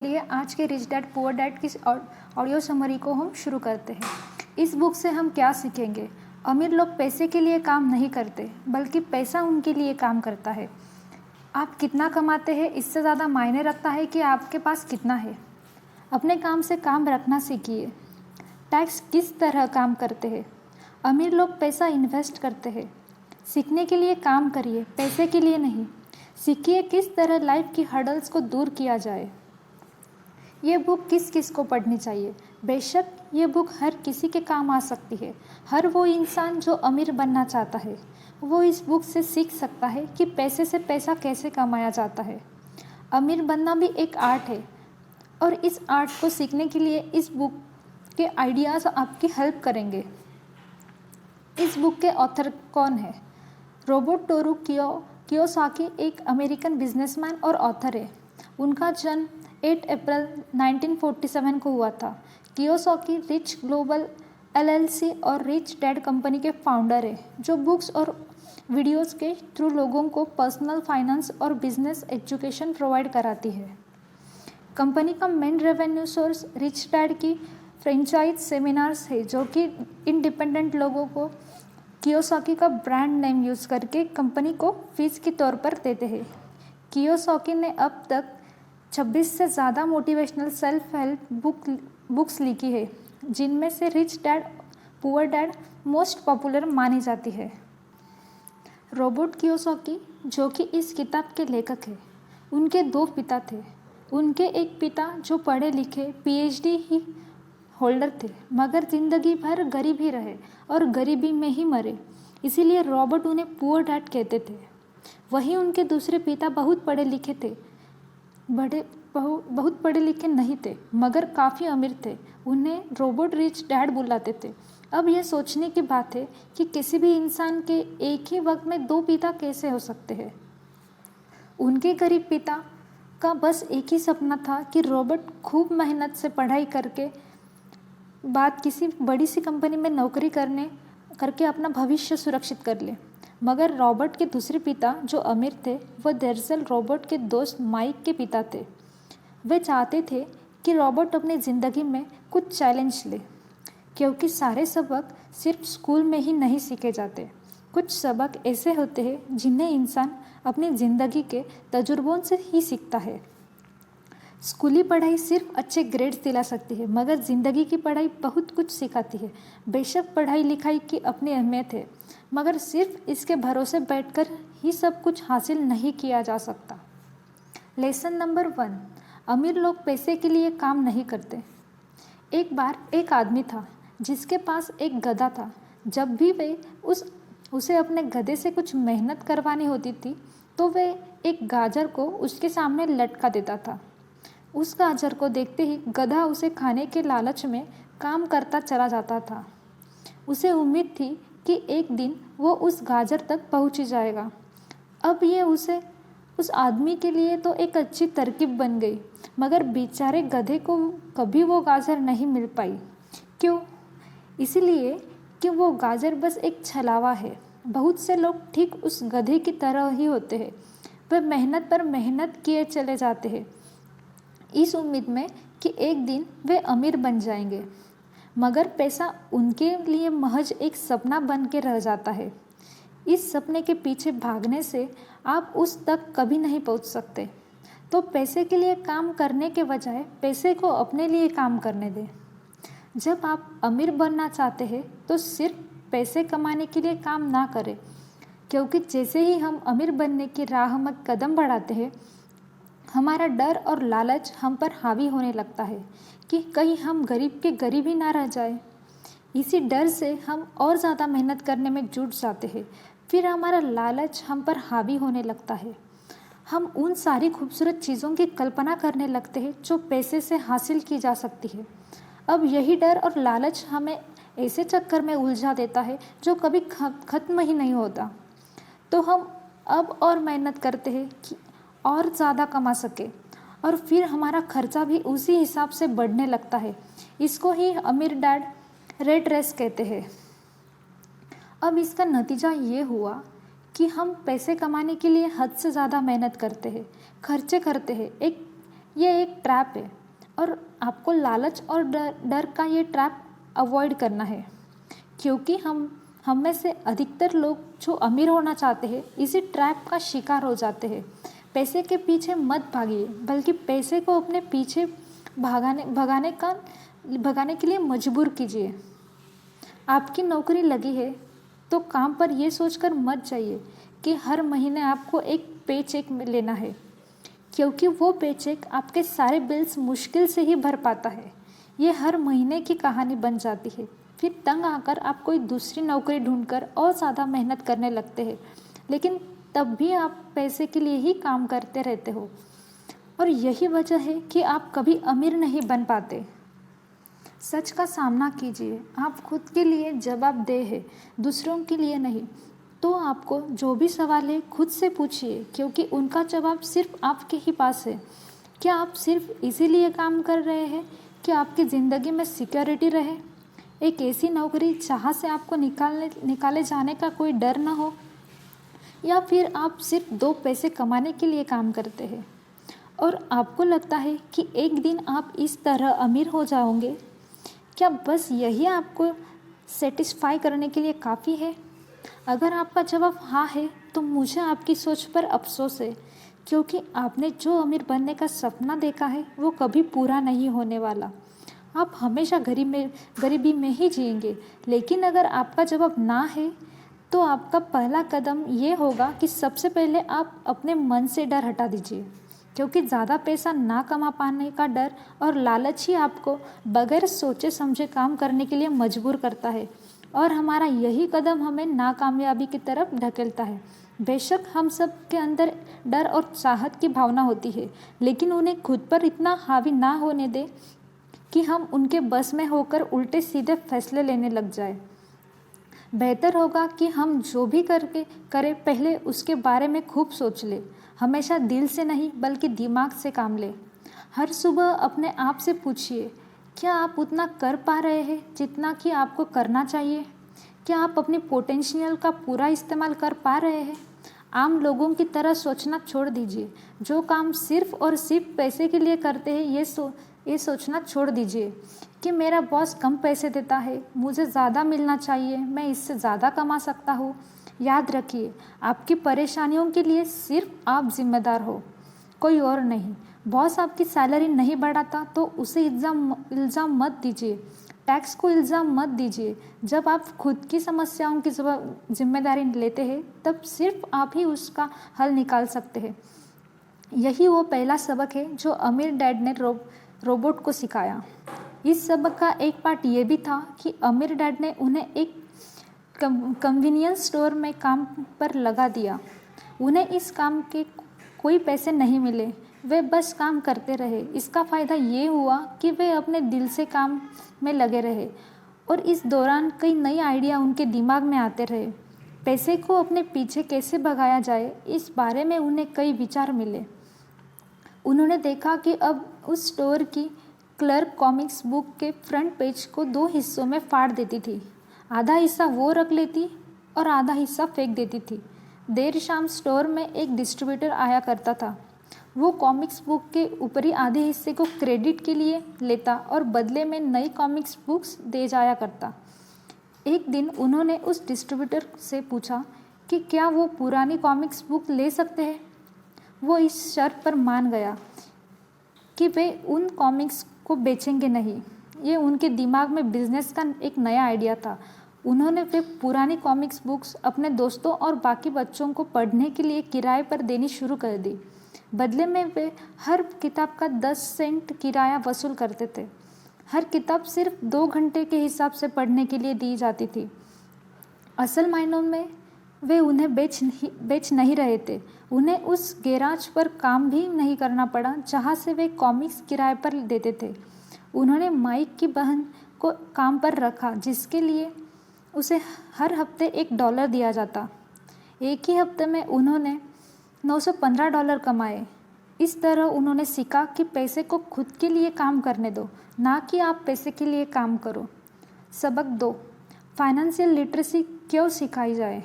लिए आज के रिच डैड पुअर डैड की ऑडियो समरी को हम शुरू करते हैं। इस बुक से हम क्या सीखेंगे? अमीर लोग पैसे के लिए काम नहीं करते, बल्कि पैसा उनके लिए काम करता है। आप कितना कमाते हैं इससे ज़्यादा मायने रखता है कि आपके पास कितना है। अपने काम से काम रखना सीखिए। टैक्स किस तरह काम करते हैं? अमीर लोग पैसा इन्वेस्ट करते हैं। सीखने के लिए काम करिए, पैसे के लिए नहीं। सीखिए किस तरह लाइफ की हर्डल्स को दूर किया जाए। ये बुक किस किस को पढ़नी चाहिए? बेशक ये बुक हर किसी के काम आ सकती है। हर वो इंसान जो अमीर बनना चाहता है वो इस बुक से सीख सकता है कि पैसे से पैसा कैसे कमाया जाता है। अमीर बनना भी एक आर्ट है और इस आर्ट को सीखने के लिए इस बुक के आइडियाज़ आपकी हेल्प करेंगे। इस बुक के ऑथर कौन है? रोबर्टो कियोसाकी एक अमेरिकन बिजनेसमैन और ऑथर है। उनका जन्म 8 अप्रैल 1947 को हुआ था। कियोसाकी रिच ग्लोबल LLC और रिच डैड कंपनी के फाउंडर है, जो बुक्स और वीडियोस के थ्रू लोगों को पर्सनल फाइनेंस और बिजनेस एजुकेशन प्रोवाइड कराती है। कंपनी का main revenue source rich dad की फ्रेंचाइज सेमिनार्स है, जो कि इंडिपेंडेंट लोगों को कियोसाकी का ब्रांड नेम यूज़ करके कंपनी को फीस के तौर पर देते हैं। कियोसाकी ने अब तक 26 से ज़्यादा मोटिवेशनल सेल्फ हेल्प बुक्स लिखी है, जिनमें से rich dad poor dad most popular मानी जाती है। रॉबर्ट कियोसाकी, जो कि इस किताब के लेखक हैं, उनके 2 पिता थे। उनके एक पिता जो पढ़े लिखे PhD ही होल्डर थे, मगर ज़िंदगी भर गरीब ही रहे और गरीबी में ही मरे, इसीलिए रॉबर्ट उन्हें पुअर डैड कहते थे। वहीं उनके दूसरे पिता बहुत पढ़े लिखे थे, बहुत पढ़े लिखे नहीं थे, मगर काफ़ी अमीर थे। उन्हें रॉबर्ट रिच डैड बुलाते थे। अब यह सोचने की बात है कि किसी भी इंसान के एक ही वक्त में 2 पिता कैसे हो सकते हैं। उनके गरीब पिता का बस एक ही सपना था कि रॉबर्ट खूब मेहनत से पढ़ाई करके बाद किसी बड़ी सी कंपनी में नौकरी करके अपना भविष्य सुरक्षित कर ले। मगर रॉबर्ट के दूसरे पिता जो अमीर थे, वह दरअसल रॉबर्ट के दोस्त माइक के पिता थे। वे चाहते थे कि रॉबर्ट अपनी ज़िंदगी में कुछ चैलेंज ले, क्योंकि सारे सबक सिर्फ स्कूल में ही नहीं सीखे जाते। कुछ सबक ऐसे होते हैं जिन्हें इंसान अपनी ज़िंदगी के तजुर्बों से ही सीखता है। स्कूली पढ़ाई सिर्फ अच्छे ग्रेड्स दिला सकती है, मगर ज़िंदगी की पढ़ाई बहुत कुछ सिखाती है। बेशक पढ़ाई लिखाई की अपनी अहमियत है, मगर सिर्फ इसके भरोसे बैठकर ही सब कुछ हासिल नहीं किया जा सकता। लेसन नंबर 1, अमीर लोग पैसे के लिए काम नहीं करते। एक बार एक आदमी था जिसके पास एक गधा था। जब भी उसे अपने गधे से कुछ मेहनत करवानी होती थी, तो वे एक गाजर को उसके सामने लटका देता था। उस गाजर को देखते ही गधा उसे खाने के लालच में काम करता चला जाता था। उसे उम्मीद थी कि एक दिन वो उस गाजर तक पहुंच ही जाएगा। अब ये उस आदमी के लिए तो एक अच्छी तरकीब बन गई, मगर बेचारे गधे को कभी वो गाजर नहीं मिल पाई। क्यों? इसीलिए कि वो गाजर बस एक छलावा है। बहुत से लोग ठीक उस गधे की तरह ही होते हैं। वे मेहनत पर मेहनत किए चले जाते हैं, इस उम्मीद में कि एक दिन वे अमीर बन जाएंगे, मगर पैसा उनके लिए महज एक सपना बन के रह जाता है। इस सपने के पीछे भागने से आप उस तक कभी नहीं पहुंच सकते। तो पैसे के लिए काम करने के बजाय पैसे को अपने लिए काम करने दें। जब आप अमीर बनना चाहते हैं तो सिर्फ पैसे कमाने के लिए काम ना करें, क्योंकि जैसे ही हम अमीर बनने की राह में कदम बढ़ाते हैं, हमारा डर और लालच हम पर हावी होने लगता है कि कहीं हम गरीब के गरीब ही ना रह जाए। इसी डर से हम और ज़्यादा मेहनत करने में जुट जाते हैं। फिर हमारा लालच हम पर हावी होने लगता है। हम उन सारी खूबसूरत चीज़ों की कल्पना करने लगते हैं जो पैसे से हासिल की जा सकती है। अब यही डर और लालच हमें ऐसे चक्कर में उलझा देता है जो कभी ख़त्म ही नहीं होता। तो हम अब और मेहनत करते हैं कि और ज़्यादा कमा सके, और फिर हमारा खर्चा भी उसी हिसाब से बढ़ने लगता है। इसको ही अमीर डैड रेट रेस कहते हैं। अब इसका नतीजा ये हुआ कि हम पैसे कमाने के लिए हद से ज़्यादा मेहनत करते हैं, खर्चे करते हैं, ये एक ट्रैप है और आपको लालच और डर का ये ट्रैप अवॉइड करना है, क्योंकि हम में से अधिकतर लोग जो अमीर होना चाहते हैं इसी ट्रैप का शिकार हो जाते हैं। पैसे के पीछे मत भागिए, बल्कि पैसे को अपने पीछे भगाने के लिए मजबूर कीजिए। आपकी नौकरी लगी है तो काम पर यह सोचकर मत जाइए कि हर महीने आपको एक पे चेक लेना है, क्योंकि वो पे चेक आपके सारे बिल्स मुश्किल से ही भर पाता है। ये हर महीने की कहानी बन जाती है। फिर तंग आकर आप कोई दूसरी नौकरी ढूंढकर और ज़्यादा मेहनत करने लगते हैं, लेकिन तब भी आप पैसे के लिए ही काम करते रहते हो। और यही वजह है कि आप कभी अमीर नहीं बन पाते। सच का सामना कीजिए। आप खुद के लिए जवाबदेह है, दूसरों के लिए नहीं। तो आपको जो भी सवाल है खुद से पूछिए, क्योंकि उनका जवाब सिर्फ आपके ही पास है। क्या आप सिर्फ इसीलिए काम कर रहे हैं कि आपकी ज़िंदगी में सिक्योरिटी रहे? एक ऐसी नौकरी जहाँ से आपको निकाले जाने का कोई डर न हो? या फिर आप सिर्फ 2 पैसे कमाने के लिए काम करते हैं और आपको लगता है कि एक दिन आप इस तरह अमीर हो जाओगे? क्या बस यही आपको सेटिस्फाई करने के लिए काफ़ी है? अगर आपका जवाब हाँ है तो मुझे आपकी सोच पर अफसोस है, क्योंकि आपने जो अमीर बनने का सपना देखा है वो कभी पूरा नहीं होने वाला। आप हमेशा गरीबी में ही जिएंगे। लेकिन अगर आपका जवाब ना है तो आपका पहला कदम ये होगा कि सबसे पहले आप अपने मन से डर हटा दीजिए, क्योंकि ज़्यादा पैसा ना कमा पाने का डर और लालच ही आपको बगैर सोचे समझे काम करने के लिए मजबूर करता है, और हमारा यही कदम हमें नाकामयाबी की तरफ ढकेलता है। बेशक हम सब के अंदर डर और चाहत की भावना होती है, लेकिन उन्हें खुद पर इतना हावी ना होने दें कि हम उनके बस में होकर उल्टे सीधे फैसले लेने लग जाए। बेहतर होगा कि हम जो भी करें पहले उसके बारे में खूब सोच ले। हमेशा दिल से नहीं बल्कि दिमाग से काम ले। हर सुबह अपने आप से पूछिए, क्या आप उतना कर पा रहे हैं जितना कि आपको करना चाहिए? क्या आप अपनी पोटेंशियल का पूरा इस्तेमाल कर पा रहे हैं? आम लोगों की तरह सोचना छोड़ दीजिए। जो काम सिर्फ और सिर्फ पैसे के लिए करते हैं ये सोचना छोड़ दीजिए कि मेरा बॉस कम पैसे देता है, मुझे ज़्यादा मिलना चाहिए, मैं इससे ज़्यादा कमा सकता हूँ। याद रखिए, आपकी परेशानियों के लिए सिर्फ आप जिम्मेदार हो, कोई और नहीं। बॉस आपकी सैलरी नहीं बढ़ाता तो उसे इल्ज़ाम मत दीजिए, टैक्स को इल्ज़ाम मत दीजिए। जब आप खुद की समस्याओं की जिम्मेदारी लेते हैं तब सिर्फ आप ही उसका हल निकाल सकते हैं। यही वो पहला सबक है जो अमीर डैड ने रोबोट को सिखाया। इस सबक का एक पार्ट ये भी था कि अमीर डैड ने उन्हें एक कन्वीनियंस स्टोर में काम पर लगा दिया। उन्हें इस काम के कोई पैसे नहीं मिले, वे बस काम करते रहे। इसका फ़ायदा ये हुआ कि वे अपने दिल से काम में लगे रहे और इस दौरान कई नए आइडिया उनके दिमाग में आते रहे। पैसे को अपने पीछे कैसे भगाया जाए, इस बारे में उन्हें कई विचार मिले। उन्होंने देखा कि अब उस स्टोर की क्लर्क कॉमिक्स बुक के फ्रंट पेज को 2 हिस्सों में फाड़ देती थी। आधा हिस्सा वो रख लेती और आधा हिस्सा फेंक देती थी। देर शाम स्टोर में एक डिस्ट्रीब्यूटर आया करता था। वो कॉमिक्स बुक के ऊपरी आधे हिस्से को क्रेडिट के लिए लेता और बदले में नई कॉमिक्स बुक्स दे जाया करता। एक दिन उन्होंने उस डिस्ट्रीब्यूटर से पूछा कि क्या वो पुरानी कॉमिक्स बुक ले सकते हैं। वो इस शर्त पर मान गया कि वे उन कॉमिक्स को बेचेंगे नहीं। ये उनके दिमाग में बिजनेस का एक नया आइडिया था। उन्होंने वे पुरानी कॉमिक्स बुक्स अपने दोस्तों और बाकी बच्चों को पढ़ने के लिए किराए पर देनी शुरू कर दी। बदले में वे हर किताब का 10 सेंट किराया वसूल करते थे। हर किताब सिर्फ 2 घंटे के हिसाब से पढ़ने के लिए दी जाती थी। असल मायनों में वे उन्हें बेच नहीं रहे थे। उन्हें उस गैराज पर काम भी नहीं करना पड़ा जहाँ से वे कॉमिक्स किराए पर देते थे। उन्होंने माइक की बहन को काम पर रखा, जिसके लिए उसे हर हफ्ते $1 दिया जाता। एक ही हफ्ते में उन्होंने $915 कमाए। इस तरह उन्होंने सीखा कि पैसे को खुद के लिए काम करने दो, ना कि आप पैसे के लिए काम करो। सबक 2, फाइनेंशियल लिटरेसी क्यों सिखाई जाए।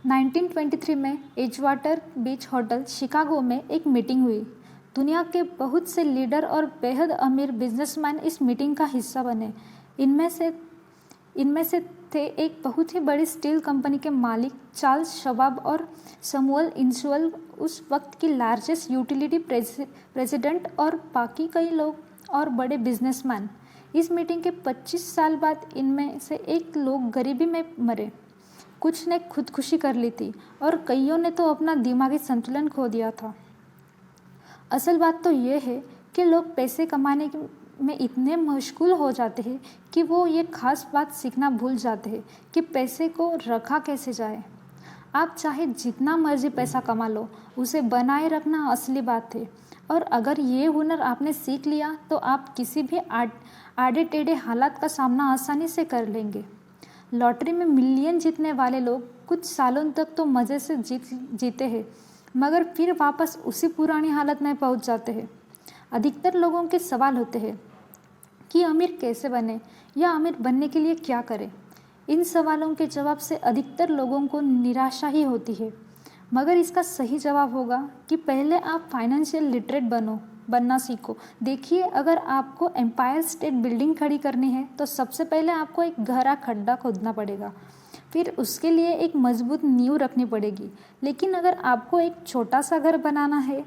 1923 में एजवाटर बीच होटल शिकागो में एक मीटिंग हुई। दुनिया के बहुत से लीडर और बेहद अमीर बिजनेसमैन इस मीटिंग का हिस्सा बने। इनमें से थे एक बहुत ही बड़ी स्टील कंपनी के मालिक चार्ल्स शवाब और समुअल इंसुअल, उस वक्त की लार्जेस्ट यूटिलिटी प्रेसिडेंट, और बाकी कई लोग और बड़े बिजनेसमैन। इस मीटिंग के 25 साल बाद इनमें से एक लोग गरीबी में मरे, कुछ ने खुदकुशी कर ली थी और कईयों ने तो अपना दिमागी संतुलन खो दिया था। असल बात तो ये है कि लोग पैसे कमाने में इतने मशगूल हो जाते हैं कि वो ये खास बात सीखना भूल जाते हैं कि पैसे को रखा कैसे जाए। आप चाहे जितना मर्जी पैसा कमा लो, उसे बनाए रखना असली बात है। और अगर ये हुनर आपने सीख लिया तो आप किसी भी आड़े टेढ़े हालात का सामना आसानी से कर लेंगे। लॉटरी में मिलियन जीतने वाले लोग कुछ सालों तक तो मज़े से जीते हैं, मगर फिर वापस उसी पुरानी हालत में पहुंच जाते हैं। अधिकतर लोगों के सवाल होते हैं कि अमीर कैसे बने या अमीर बनने के लिए क्या करें। इन सवालों के जवाब से अधिकतर लोगों को निराशा ही होती है, मगर इसका सही जवाब होगा कि पहले आप फाइनेंशियल लिटरेट बनना सीखो। देखिए, अगर आपको एम्पायर स्टेट बिल्डिंग खड़ी करनी है तो सबसे पहले आपको एक गहरा खड्डा खोदना पड़ेगा, फिर उसके लिए एक मजबूत नींव रखनी पड़ेगी। लेकिन अगर आपको एक छोटा सा घर बनाना है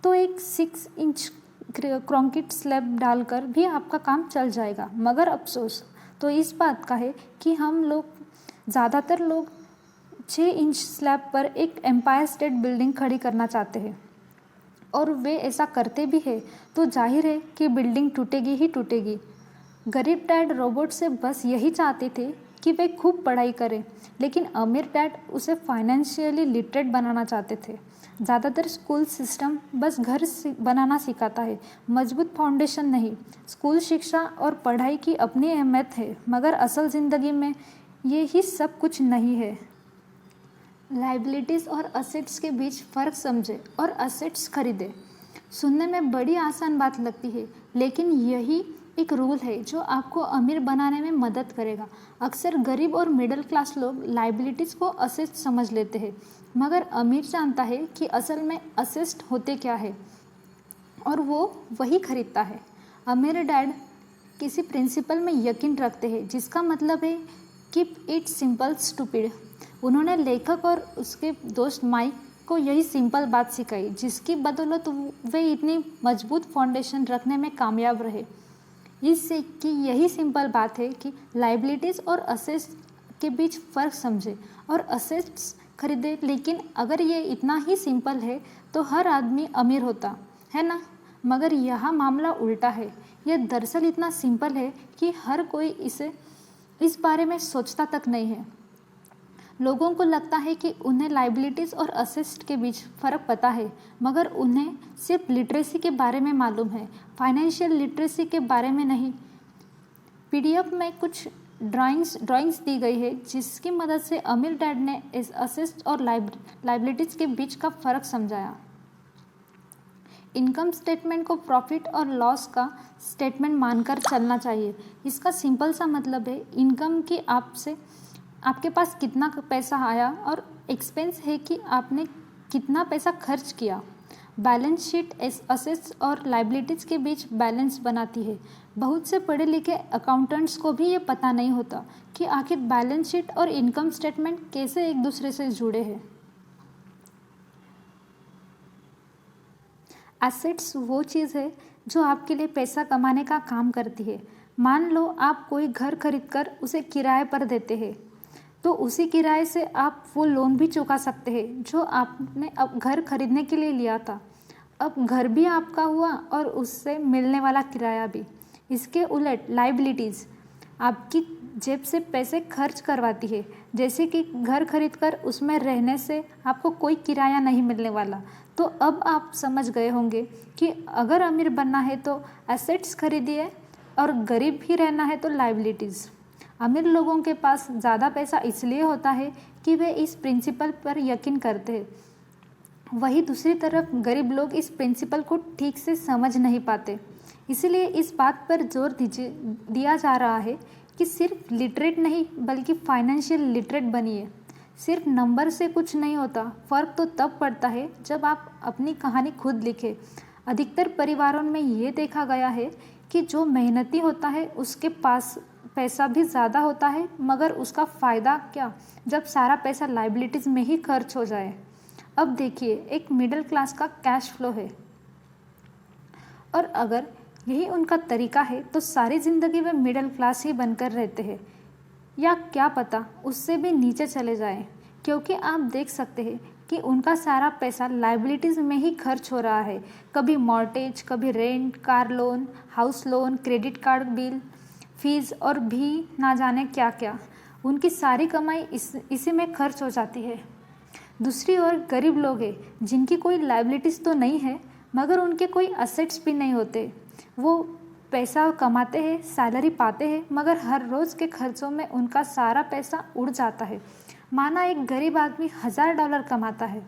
तो एक 6 इंच कंक्रीट स्लैब डालकर भी आपका काम चल जाएगा। मगर अफसोस तो इस बात का है कि ज़्यादातर लोग 6 इंच स्लैब पर एक एम्पायर स्टेट बिल्डिंग खड़ी करना चाहते हैं, और वे ऐसा करते भी हैं तो जाहिर है कि बिल्डिंग टूटेगी ही टूटेगी। गरीब डैड रॉबर्ट से बस यही चाहते थे कि वे खूब पढ़ाई करें, लेकिन अमीर डैड उसे फाइनेंशियली लिटरेट बनाना चाहते थे। ज़्यादातर स्कूल सिस्टम बस घर बनाना सिखाता है, मजबूत फाउंडेशन नहीं। स्कूल शिक्षा और पढ़ाई की अपनी अहमियत है, मगर असल ज़िंदगी में ये ही सब कुछ नहीं है। लाइबिलिटीज़ और असेट्स के बीच फ़र्क समझे और असेट्स खरीदे। सुनने में बड़ी आसान बात लगती है, लेकिन यही एक रूल है जो आपको अमीर बनाने में मदद करेगा। अक्सर गरीब और मिडिल क्लास लोग लाइबिलिटीज़ को असेट्स समझ लेते हैं, मगर अमीर जानता है कि असल में असेट्स होते क्या है और वो वही खरीदता है। अमीर डैड किसी प्रिंसिपल में यकीन रखते हैं, जिसका मतलब है कीप इट सिंपल स्टूपिड। उन्होंने लेखक और उसके दोस्त माइक को यही सिंपल बात सिखाई, जिसकी बदौलत वे इतनी मजबूत फाउंडेशन रखने में कामयाब रहे। इससे कि यही सिंपल बात है कि लाइबिलिटीज़ और असेट्स के बीच फ़र्क समझे और असेट्स खरीदे। लेकिन अगर ये इतना ही सिंपल है तो हर आदमी अमीर होता है ना? मगर यहाँ मामला उल्टा है। यह दरअसल इतना सिंपल है कि हर कोई इस बारे में सोचता तक नहीं है। लोगों को लगता है कि उन्हें लाइबिलिटीज़ और असेट्स के बीच फ़र्क पता है, मगर उन्हें सिर्फ लिटरेसी के बारे में मालूम है, फाइनेंशियल लिटरेसी के बारे में नहीं। पीडीएफ में कुछ ड्राइंग्स दी गई है जिसकी मदद से अमीर डैड ने इस असेट्स और लाइबिलिटीज़ के बीच का फ़र्क समझाया। इनकम स्टेटमेंट को प्रॉफिट और लॉस का स्टेटमेंट मानकर चलना चाहिए। इसका सिंपल सा मतलब है इनकम की आपके पास कितना पैसा आया, और एक्सपेंस है कि आपने कितना पैसा खर्च किया। बैलेंस शीट असेट्स और लाइबिलिटीज़ के बीच बैलेंस बनाती है। बहुत से पढ़े लिखे अकाउंटेंट्स को भी ये पता नहीं होता कि आखिर बैलेंस शीट और इनकम स्टेटमेंट कैसे एक दूसरे से जुड़े हैं। एसेट्स वो चीज़ है जो आपके लिए पैसा कमाने का काम करती है। मान लो आप कोई घर खरीदकर उसे किराए पर देते हैं, तो उसी किराए से आप वो लोन भी चुका सकते हैं जो आपने अब घर खरीदने के लिए लिया था। अब घर भी आपका हुआ और उससे मिलने वाला किराया भी। इसके उलट लाइबिलिटीज़ आपकी जेब से पैसे खर्च करवाती है, जैसे कि घर खरीदकर उसमें रहने से आपको कोई किराया नहीं मिलने वाला। तो अब आप समझ गए होंगे कि अगर अमीर बनना है तो एसेट्स खरीदिए और गरीब भी रहना है तो लाइबिलिटीज़। अमीर लोगों के पास ज़्यादा पैसा इसलिए होता है कि वे इस प्रिंसिपल पर यकीन करते हैं। वहीं दूसरी तरफ गरीब लोग इस प्रिंसिपल को ठीक से समझ नहीं पाते। इसीलिए इस बात पर जोर दिया जा रहा है कि सिर्फ लिटरेट नहीं बल्कि फाइनेंशियल लिटरेट बनिए। सिर्फ नंबर से कुछ नहीं होता। फ़र्क तो तब पड़ता है जब आप अपनी कहानी खुद लिखें। अधिकतर परिवारों में ये देखा गया है कि जो मेहनती होता है उसके पास पैसा भी ज़्यादा होता है, मगर उसका फ़ायदा क्या जब सारा पैसा लाइबिलिटीज़ में ही खर्च हो जाए। अब देखिए, एक मिडिल क्लास का कैश फ्लो है, और अगर यही उनका तरीका है तो सारी ज़िंदगी वे मिडिल क्लास ही बनकर रहते हैं, या क्या पता उससे भी नीचे चले जाएं, क्योंकि आप देख सकते हैं कि उनका सारा पैसा लाइबिलिटीज़ में ही खर्च हो रहा है। कभी मॉर्टेज, कभी rent, car loan, house loan, credit card bill, fees और भी ना जाने क्या क्या। उनकी सारी कमाई इसी में खर्च हो जाती है। दूसरी ओर गरीब लोग हैं जिनकी कोई लाइबिलिटीज़ तो नहीं है, मगर उनके कोई असेट्स भी नहीं होते। वो पैसा कमाते हैं, सैलरी पाते हैं, मगर हर रोज़ के खर्चों में उनका सारा पैसा उड़ जाता है। माना एक गरीब आदमी $1000 कमाता है,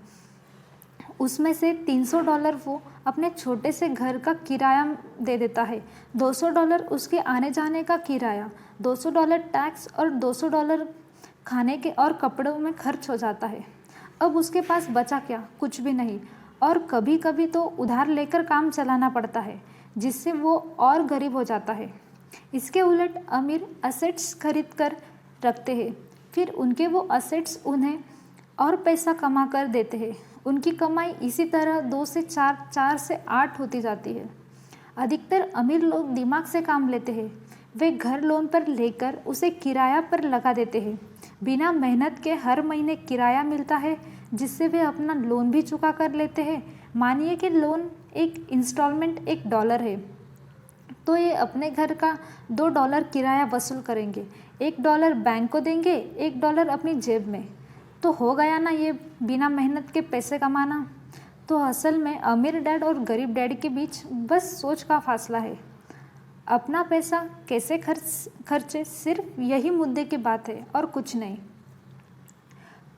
उसमें से $300 वो अपने छोटे से घर का किराया दे देता है, $200 उसके आने जाने का किराया, $200 टैक्स और $200 खाने के और कपड़ों में खर्च हो जाता है। अब उसके पास बचा क्या? कुछ भी नहीं। और कभी कभी तो उधार लेकर काम चलाना पड़ता है, जिससे वो और गरीब हो जाता है। इसके उलट अमीर असेट्स खरीद कर रखते हैं, फिर उनके वो असेट्स उन्हें और पैसा कमा कर देते हैं। उनकी कमाई इसी तरह 2 से 4, 4 से 8 होती जाती है। अधिकतर अमीर लोग दिमाग से काम लेते हैं। वे घर लोन पर लेकर उसे किराया पर लगा देते हैं। बिना मेहनत के हर महीने किराया मिलता है, जिससे वे अपना लोन भी चुका कर लेते हैं। मानिए कि लोन एक इंस्टॉलमेंट $1 है, तो ये अपने घर का $2 किराया वसूल करेंगे, $1 बैंक को देंगे, $1 अपनी जेब में। तो हो गया ना ये बिना मेहनत के पैसे कमाना। तो असल में अमीर डैड और गरीब डैड के बीच बस सोच का फासला है। अपना पैसा कैसे खर्चे, सिर्फ यही मुद्दे की बात है और कुछ नहीं।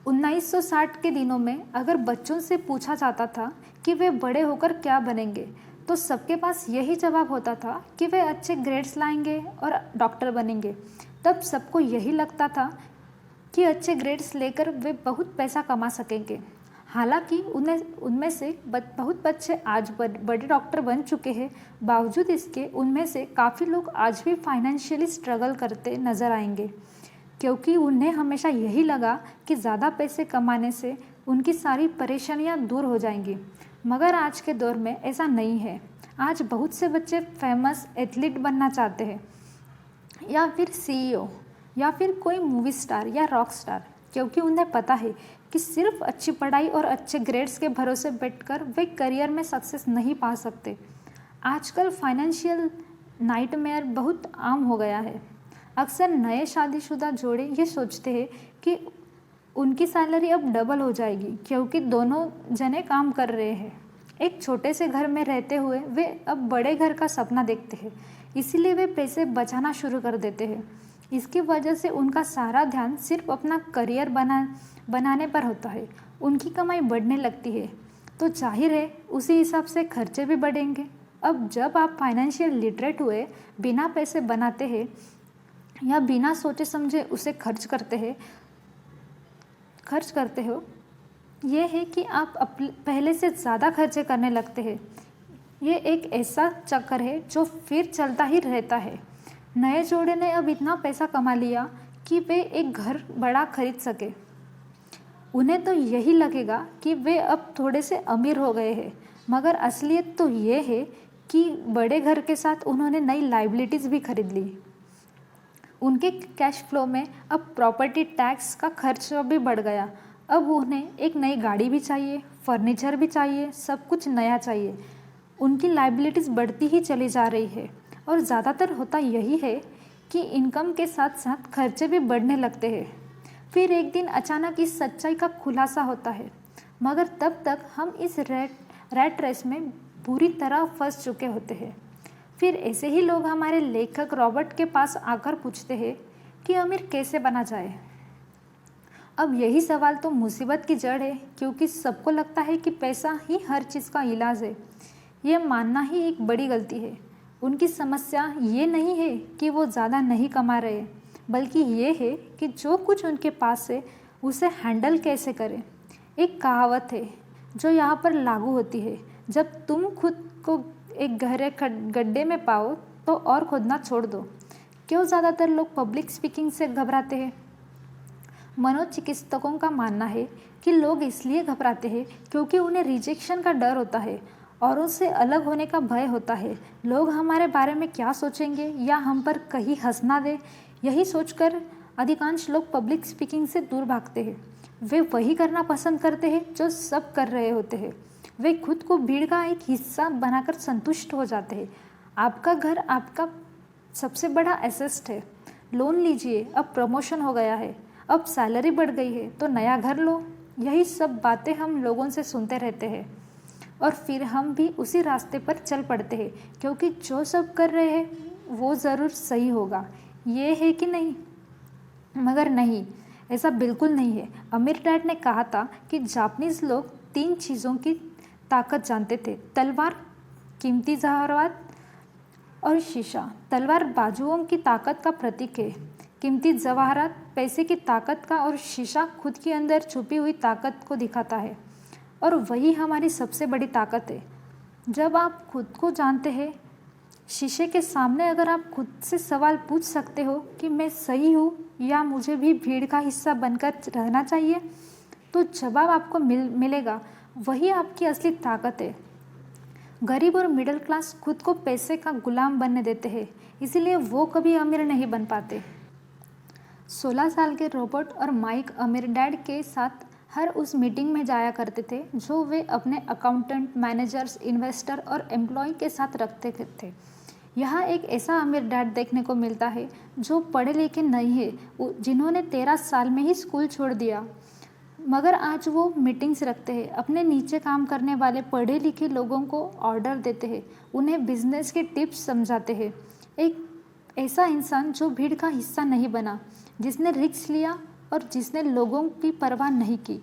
1960 के दिनों में अगर बच्चों से पूछा जाता था कि वे बड़े होकर क्या बनेंगे, तो सबके पास यही जवाब होता था कि वे अच्छे ग्रेड्स लाएंगे और डॉक्टर बनेंगे। तब सबको यही लगता था कि अच्छे ग्रेड्स लेकर वे बहुत पैसा कमा सकेंगे। हालांकि उनमें से बहुत बच्चे आज बड़े डॉक्टर बन चुके हैं। बावजूद इसके उनमें से काफ़ी लोग आज भी फाइनेंशियली स्ट्रगल करते नज़र आएंगे, क्योंकि उन्हें हमेशा यही लगा कि ज़्यादा पैसे कमाने से उनकी सारी परेशानियां दूर हो जाएंगी। मगर आज के दौर में ऐसा नहीं है। आज बहुत से बच्चे फेमस एथलीट बनना चाहते हैं, या फिर CEO, या फिर कोई मूवी स्टार या रॉक स्टार, क्योंकि उन्हें पता है कि सिर्फ अच्छी पढ़ाई और अच्छे ग्रेड्स के भरोसे बैठकर वे करियर में सक्सेस नहीं पा सकते। आजकल फाइनेंशियल नाइटमेयर बहुत आम हो गया है। अक्सर नए शादीशुदा जोड़े ये सोचते हैं कि उनकी सैलरी अब डबल हो जाएगी, क्योंकि दोनों जने काम कर रहे हैं। एक छोटे से घर में रहते हुए वे अब बड़े घर का सपना देखते हैं, इसीलिए वे पैसे बचाना शुरू कर देते हैं। इसकी वजह से उनका सारा ध्यान सिर्फ अपना करियर बनाने पर होता है। उनकी कमाई बढ़ने लगती है, तो जाहिर है उसी हिसाब से खर्चे भी बढ़ेंगे। अब जब आप फाइनेंशियल लिटरेट हुए, बिना पैसे बनाते हैं या बिना सोचे समझे उसे खर्च करते हो, ये है कि आप पहले से ज़्यादा खर्चे करने लगते हैं। ये एक ऐसा चक्कर है जो फिर चलता ही रहता है। नए जोड़े ने अब इतना पैसा कमा लिया कि वे एक घर बड़ा खरीद सके। उन्हें तो यही लगेगा कि वे अब थोड़े से अमीर हो गए हैं, मगर असलियत तो ये है कि बड़े घर के साथ उन्होंने नई लाइबिलिटीज़ भी खरीद ली। उनके कैश फ्लो में अब प्रॉपर्टी टैक्स का खर्च भी बढ़ गया। अब उन्हें एक नई गाड़ी भी चाहिए, फर्नीचर भी चाहिए, सब कुछ नया चाहिए। उनकी लाइबिलिटीज़ बढ़ती ही चली जा रही है, और ज़्यादातर होता यही है कि इनकम के साथ साथ खर्चे भी बढ़ने लगते हैं। फिर एक दिन अचानक इस सच्चाई का खुलासा होता है, मगर तब तक हम इस रैट रेस में बुरी तरह फंस चुके होते हैं। फिर ऐसे ही लोग हमारे लेखक रॉबर्ट के पास आकर पूछते हैं कि अमीर कैसे बना जाए। अब यही सवाल तो मुसीबत की जड़ है, क्योंकि सबको लगता है कि पैसा ही हर चीज़ का इलाज है। ये मानना ही एक बड़ी गलती है। उनकी समस्या ये नहीं है कि वो ज़्यादा नहीं कमा रहे, बल्कि ये है कि जो कुछ उनके पास है उसे हैंडल कैसे करें। एक कहावत है जो यहाँ पर लागू होती है, जब तुम खुद को एक गहरे गड्ढे में पाओ तो और खोदना छोड़ दो। क्यों ज़्यादातर लोग पब्लिक स्पीकिंग से घबराते हैं? मनोचिकित्सकों का मानना है कि लोग इसलिए घबराते हैं क्योंकि उन्हें रिजेक्शन का डर होता है और उससे अलग होने का भय होता है। लोग हमारे बारे में क्या सोचेंगे या हम पर कहीं हंस ना दे, यही सोचकर अधिकांश लोग पब्लिक स्पीकिंग से दूर भागते हैं। वे वही करना पसंद करते हैं जो सब कर रहे होते हैं। वे खुद को भीड़ का एक हिस्सा बनाकर संतुष्ट हो जाते हैं। आपका घर आपका सबसे बड़ा एसेट है। लोन लीजिए, अब प्रमोशन हो गया है, अब सैलरी बढ़ गई है तो नया घर लो। यही सब बातें हम लोगों से सुनते रहते हैं और फिर हम भी उसी रास्ते पर चल पड़ते हैं क्योंकि जो सब कर रहे हैं वो ज़रूर सही होगा, ये है कि नहीं? मगर नहीं, ऐसा बिल्कुल नहीं है। अमीर डैड ने कहा था कि जापानीज़ लोग 3 चीज़ों की ताकत जानते थे: तलवार, कीमती जवाहरात और शीशा। तलवार बाजुओं की ताकत का प्रतीक है, कीमती जवाहरात पैसे की ताकत का और शीशा खुद के अंदर छुपी हुई ताकत को दिखाता है। और वही हमारी सबसे बड़ी ताकत है। जब आप खुद को जानते हैं, शीशे के सामने अगर आप खुद से सवाल पूछ सकते हो कि मैं सही हूँ या मुझे भी भीड़ का हिस्सा बनकर रहना चाहिए, तो जवाब आपको मिलेगा। वही आपकी असली ताकत है। गरीब और मिडिल क्लास खुद को पैसे का गुलाम बनने देते हैं, इसीलिए वो कभी अमीर नहीं बन पाते। 16 साल के रॉबर्ट और माइक अमीर डैड के साथ हर उस मीटिंग में जाया करते थे जो वे अपने अकाउंटेंट, मैनेजर्स, इन्वेस्टर और एम्प्लॉय के साथ रखते थे। यहाँ एक ऐसा अमीर डैड देखने को मिलता है जो पढ़े लिखे नहीं है, जिन्होंने 13 साल में ही स्कूल छोड़ दिया, मगर आज वो मीटिंग्स रखते हैं, अपने नीचे काम करने वाले पढ़े लिखे लोगों को ऑर्डर देते हैं, उन्हें बिजनेस के टिप्स समझाते हैं। एक ऐसा इंसान जो भीड़ का हिस्सा नहीं बना, जिसने रिस्क लिया और जिसने लोगों की परवाह नहीं की,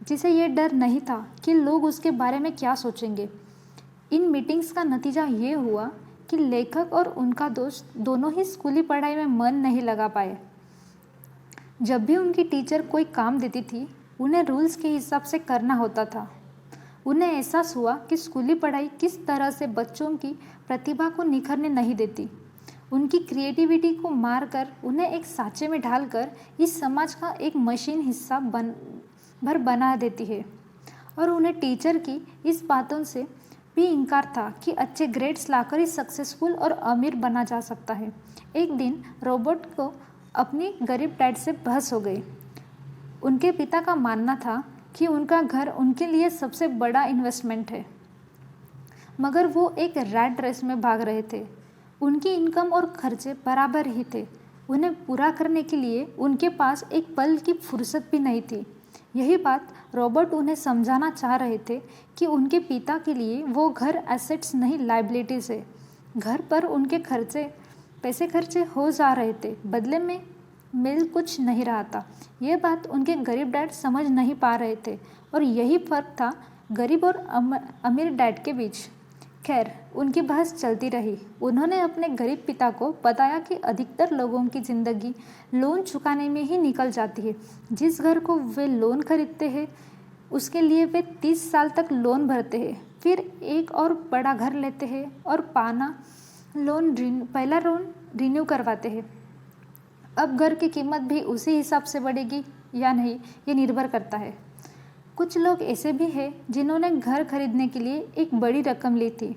जिसे ये डर नहीं था कि लोग उसके बारे में क्या सोचेंगे। इन मीटिंग्स का नतीजा ये हुआ कि लेखक और उनका दोस्त दोनों ही स्कूली पढ़ाई में मन नहीं लगा पाए। जब भी उनकी टीचर कोई काम देती थी, उन्हें रूल्स के हिसाब से करना होता था। उन्हें एहसास हुआ कि स्कूली पढ़ाई किस तरह से बच्चों की प्रतिभा को निखरने नहीं देती। उनकी क्रिएटिविटी को मारकर उन्हें एक सांचे में ढालकर इस समाज का एक मशीन हिस्सा बना देती है। और उन्हें टीचर की इस बातों से भी इनकार था कि अच्छे ग्रेड्स लाकर ही सक्सेसफुल और अमीर बना जा सकता है। एक दिन रॉबर्ट को अपनी गरीब डैड से बहस हो गई। उनके पिता का मानना था कि उनका घर उनके लिए सबसे बड़ा इन्वेस्टमेंट है, मगर वो एक रैट रेस में भाग रहे थे। उनकी इनकम और खर्चे बराबर ही थे। उन्हें पूरा करने के लिए उनके पास एक पल की फुर्सत भी नहीं थी। यही बात रॉबर्ट उन्हें समझाना चाह रहे थे कि उनके पिता के लिए वो घर एसेट्स नहीं, लायबिलिटीज है। घर पर उनके पैसे खर्चे हो जा रहे थे, बदले में मिल कुछ नहीं रहा था। ये बात उनके गरीब डैड समझ नहीं पा रहे थे और यही फर्क था गरीब और अमीर डैड के बीच। खैर, उनकी बहस चलती रही। उन्होंने अपने गरीब पिता को बताया कि अधिकतर लोगों की ज़िंदगी लोन चुकाने में ही निकल जाती है। जिस घर को वे लोन खरीदते हैं उसके लिए वे 30 साल तक लोन भरते हैं, फिर एक और बड़ा घर लेते हैं और पहला लोन रिन्यू करवाते हैं। अब घर की कीमत भी उसी हिसाब से बढ़ेगी या नहीं, ये निर्भर करता है। कुछ लोग ऐसे भी हैं जिन्होंने घर खरीदने के लिए एक बड़ी रकम ली थी।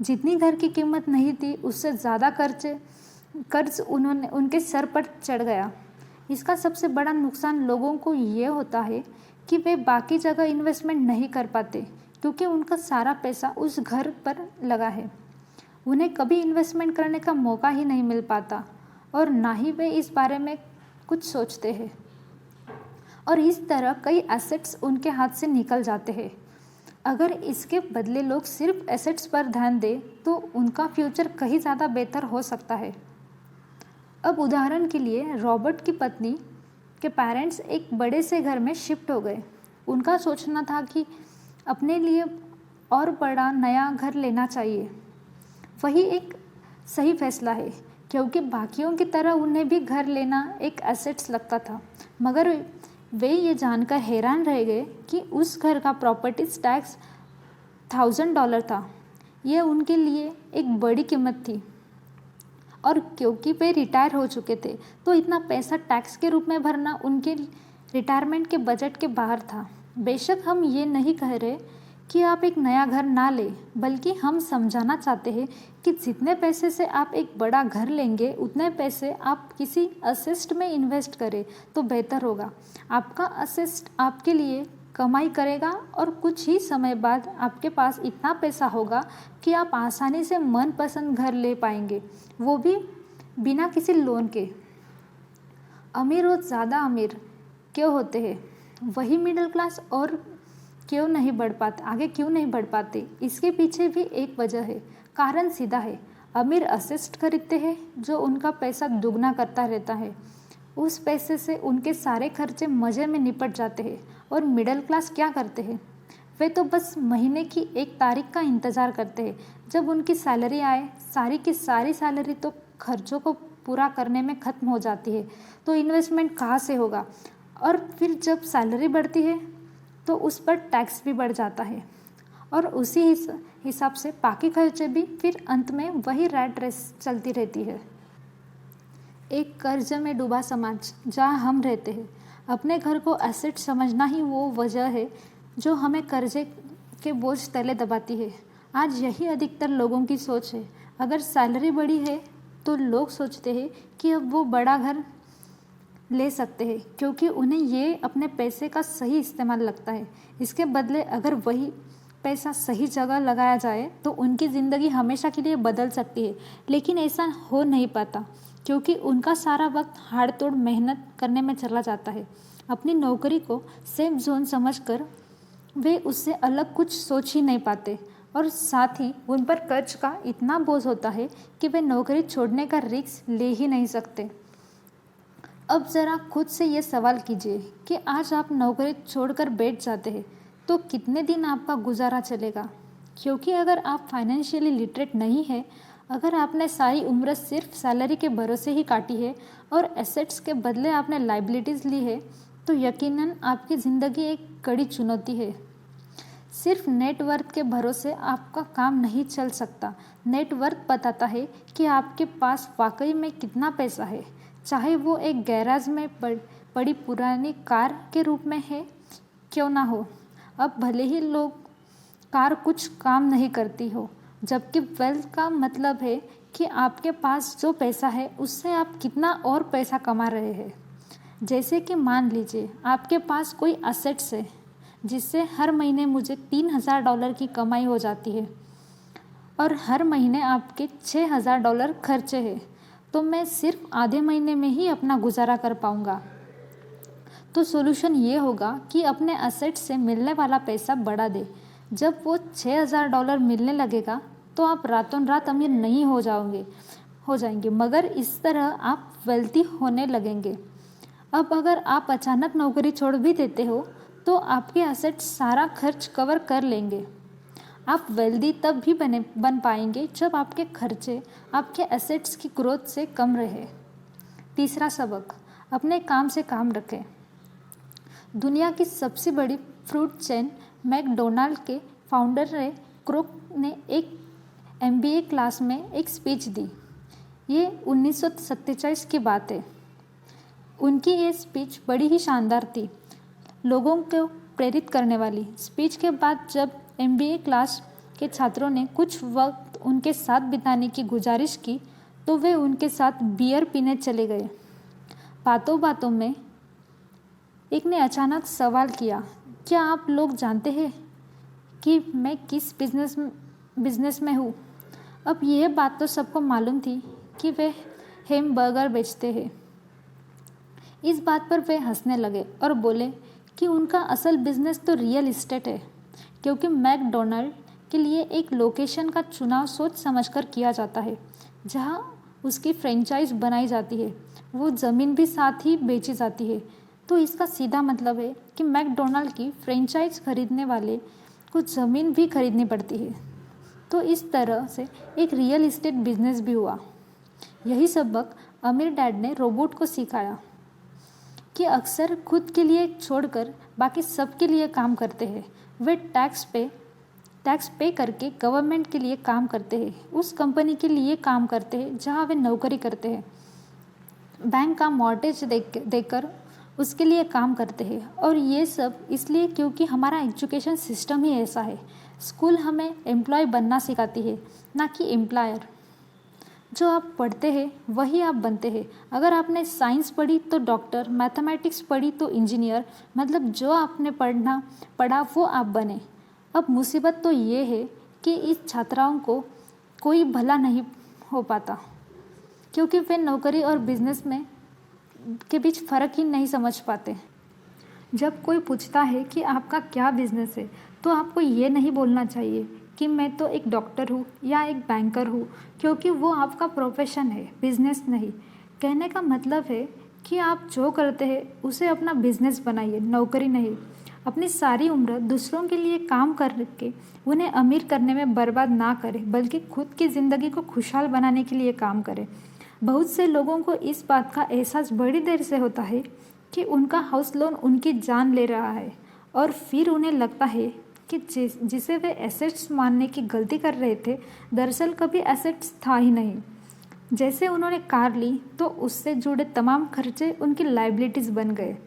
जितनी घर की कीमत नहीं थी, उससे ज़्यादा कर्ज उनके सर पर चढ़ गया। इसका सबसे बड़ा नुकसान लोगों को ये होता है कि वे बाकी जगह इन्वेस्टमेंट नहीं कर पाते क्योंकि उनका सारा पैसा उस घर पर लगा है। उन्हें कभी इन्वेस्टमेंट करने का मौका ही नहीं मिल पाता और ना ही वे इस बारे में कुछ सोचते हैं, और इस तरह कई एसेट्स उनके हाथ से निकल जाते हैं। अगर इसके बदले लोग सिर्फ एसेट्स पर ध्यान दें तो उनका फ्यूचर कहीं ज़्यादा बेहतर हो सकता है। अब उदाहरण के लिए रॉबर्ट की पत्नी के पेरेंट्स एक बड़े से घर में शिफ्ट हो गए। उनका सोचना था कि अपने लिए और बड़ा नया घर लेना चाहिए। वही एक सही फैसला है क्योंकि बाकियों की तरह उन्हें भी घर लेना एक एसेट्स लगता था। मगर वे ये जानकर हैरान रह गए कि उस घर का प्रॉपर्टीज टैक्स $1000 था। ये उनके लिए एक बड़ी कीमत थी, और क्योंकि वे रिटायर हो चुके थे तो इतना पैसा टैक्स के रूप में भरना उनके रिटायरमेंट के बजट के बाहर था। बेशक हम ये नहीं कह रहे कि आप एक नया घर ना लें, बल्कि हम समझाना चाहते हैं कि जितने पैसे से आप एक बड़ा घर लेंगे उतने पैसे आप किसी असेस्ट में इन्वेस्ट करें तो बेहतर होगा। आपका असेस्ट आपके लिए कमाई करेगा और कुछ ही समय बाद आपके पास इतना पैसा होगा कि आप आसानी से मनपसंद घर ले पाएंगे, वो भी बिना किसी लोन के। अमीर और ज़्यादा अमीर क्यों होते हैं, वही मिडिल क्लास और क्यों नहीं बढ़ पाते, आगे क्यों नहीं बढ़ पाते? इसके पीछे भी एक वजह है। कारण सीधा है, अमीर असेस्ट खरीदते हैं जो उनका पैसा दुगना करता रहता है। उस पैसे से उनके सारे खर्चे मज़े में निपट जाते हैं। और मिडिल क्लास क्या करते हैं, वे तो बस महीने की एक तारीख का इंतज़ार करते हैं जब उनकी सैलरी आए। सारी की सारी सैलरी तो खर्चों को पूरा करने में ख़त्म हो जाती है, तो इन्वेस्टमेंट कहाँ से होगा? और फिर जब सैलरी बढ़ती है तो उस पर टैक्स भी बढ़ जाता है, और उसी हिसाब से बाकी खर्चे भी। फिर अंत में वही रैट रेस चलती रहती है। एक कर्ज में डूबा समाज जहाँ हम रहते हैं, अपने घर को एसेट समझना ही वो वजह है जो हमें कर्जे के बोझ तले दबाती है। आज यही अधिकतर लोगों की सोच है। अगर सैलरी बड़ी है तो लोग सोचते हैं कि अब वो बड़ा घर ले सकते हैं, क्योंकि उन्हें ये अपने पैसे का सही इस्तेमाल लगता है। इसके बदले अगर वही पैसा सही जगह लगाया जाए तो उनकी ज़िंदगी हमेशा के लिए बदल सकती है। लेकिन ऐसा हो नहीं पाता, क्योंकि उनका सारा वक्त हाड़ तोड़ मेहनत करने में चला जाता है। अपनी नौकरी को सेफ जोन समझकर वे उससे अलग कुछ सोच ही नहीं पाते, और साथ ही उन पर कर्ज का इतना बोझ होता है कि वे नौकरी छोड़ने का रिस्क ले ही नहीं सकते। अब ज़रा खुद से ये सवाल कीजिए कि आज आप नौकरी छोड़कर बैठ जाते हैं तो कितने दिन आपका गुजारा चलेगा? क्योंकि अगर आप फाइनेंशियली लिटरेट नहीं है, अगर आपने सारी उम्र सिर्फ सैलरी के भरोसे ही काटी है और एसेट्स के बदले आपने लाइबिलिटीज़ ली है, तो यकीनन आपकी ज़िंदगी एक कड़ी चुनौती है। सिर्फ नेटवर्थ के भरोसे आपका काम नहीं चल सकता। नेटवर्थ बताता है कि आपके पास वाकई में कितना पैसा है, चाहे वो एक गैराज में पड़ी पुरानी कार के रूप में है क्यों ना हो। अब भले ही लोग कार कुछ काम नहीं करती हो, जबकि वेल्थ का मतलब है कि आपके पास जो पैसा है उससे आप कितना और पैसा कमा रहे हैं। जैसे कि मान लीजिए आपके पास कोई असेट्स है जिससे हर महीने मुझे $3000 की कमाई हो जाती है और हर महीने आपके $6000 खर्चे हैं, तो मैं सिर्फ आधे महीने में ही अपना गुजारा कर पाऊँगा। तो सॉल्यूशन ये होगा कि अपने असेट से मिलने वाला पैसा बढ़ा दे। जब वो $6000 मिलने लगेगा तो आप रातों रात अमीर नहीं हो जाएंगे, मगर इस तरह आप वेल्थी होने लगेंगे। अब अगर आप अचानक नौकरी छोड़ भी देते हो तो आपके असेट्स सारा खर्च कवर कर लेंगे। आप वेल्दी तब भी बन पाएंगे जब आपके खर्चे आपके एसेट्स की ग्रोथ से कम रहे। तीसरा सबक, अपने काम से काम रखें। दुनिया की सबसे बड़ी फ्रूट चेन मैकडोनाल्ड के फाउंडर रे क्रोक ने एक MBA क्लास में एक स्पीच दी। ये 1947 की बात है। उनकी ये स्पीच बड़ी ही शानदार थी, लोगों को प्रेरित करने वाली। स्पीच के बाद जब MBA क्लास के छात्रों ने कुछ वक्त उनके साथ बिताने की गुजारिश की तो वे उनके साथ बियर पीने चले गए। बातों बातों में एक ने अचानक सवाल किया, क्या आप लोग जानते हैं कि मैं किस बिजनेस में हूँ? अब यह बात तो सबको मालूम थी कि वे हैमबर्गर बेचते हैं। इस बात पर वे हंसने लगे और बोले कि उनका असल बिजनेस तो रियल इस्टेट है, क्योंकि मैकडोनाल्ड के लिए एक लोकेशन का चुनाव सोच समझकर किया जाता है जहां उसकी फ्रेंचाइज बनाई जाती है। वो ज़मीन भी साथ ही बेची जाती है। तो इसका सीधा मतलब है कि मैकडोनाल्ड की फ्रेंचाइज खरीदने वाले को ज़मीन भी खरीदनी पड़ती है। तो इस तरह से एक रियल इस्टेट बिजनेस भी हुआ। यही सबक अमीर डैड ने रोबोट को सिखाया कि अक्सर खुद के लिए छोड़कर बाकी सब के लिए काम करते हैं। वे टैक्स पे टैक्स पे करके गवर्नमेंट के लिए काम करते हैं, उस कंपनी के लिए काम करते हैं जहाँ वे नौकरी करते हैं, बैंक का मॉर्गेज देकर उसके लिए काम करते हैं। और ये सब इसलिए क्योंकि हमारा एजुकेशन सिस्टम ही ऐसा है। स्कूल हमें एम्प्लॉय बनना सिखाती है, ना कि एम्प्लॉयर। जो आप पढ़ते हैं वही आप बनते हैं। अगर आपने साइंस पढ़ी तो डॉक्टर, मैथमेटिक्स पढ़ी तो इंजीनियर, मतलब जो आपने पढ़ा वो आप बने। अब मुसीबत तो ये है कि इस छात्राओं को कोई भला नहीं हो पाता, क्योंकि वे नौकरी और बिजनेस में के बीच फ़र्क ही नहीं समझ पाते। जब कोई पूछता है कि आपका क्या बिजनेस है, तो आपको ये नहीं बोलना चाहिए कि मैं तो एक डॉक्टर हूँ या एक बैंकर हूँ, क्योंकि वो आपका प्रोफेशन है, बिजनेस नहीं। कहने का मतलब है कि आप जो करते हैं उसे अपना बिजनेस बनाइए, नौकरी नहीं। अपनी सारी उम्र दूसरों के लिए काम करके उन्हें अमीर करने में बर्बाद ना करें, बल्कि खुद की ज़िंदगी को खुशहाल बनाने के लिए काम करें। बहुत से लोगों को इस बात का एहसास बड़ी देर से होता है कि उनका हाउस लोन उनकी जान ले रहा है, और फिर उन्हें लगता है कि जिसे वे एसेट्स मानने की गलती कर रहे थे, दरअसल कभी एसेट्स था ही नहीं। जैसे उन्होंने कार ली तो उससे जुड़े तमाम खर्चे उनकी लाइबिलिटीज़ बन गए।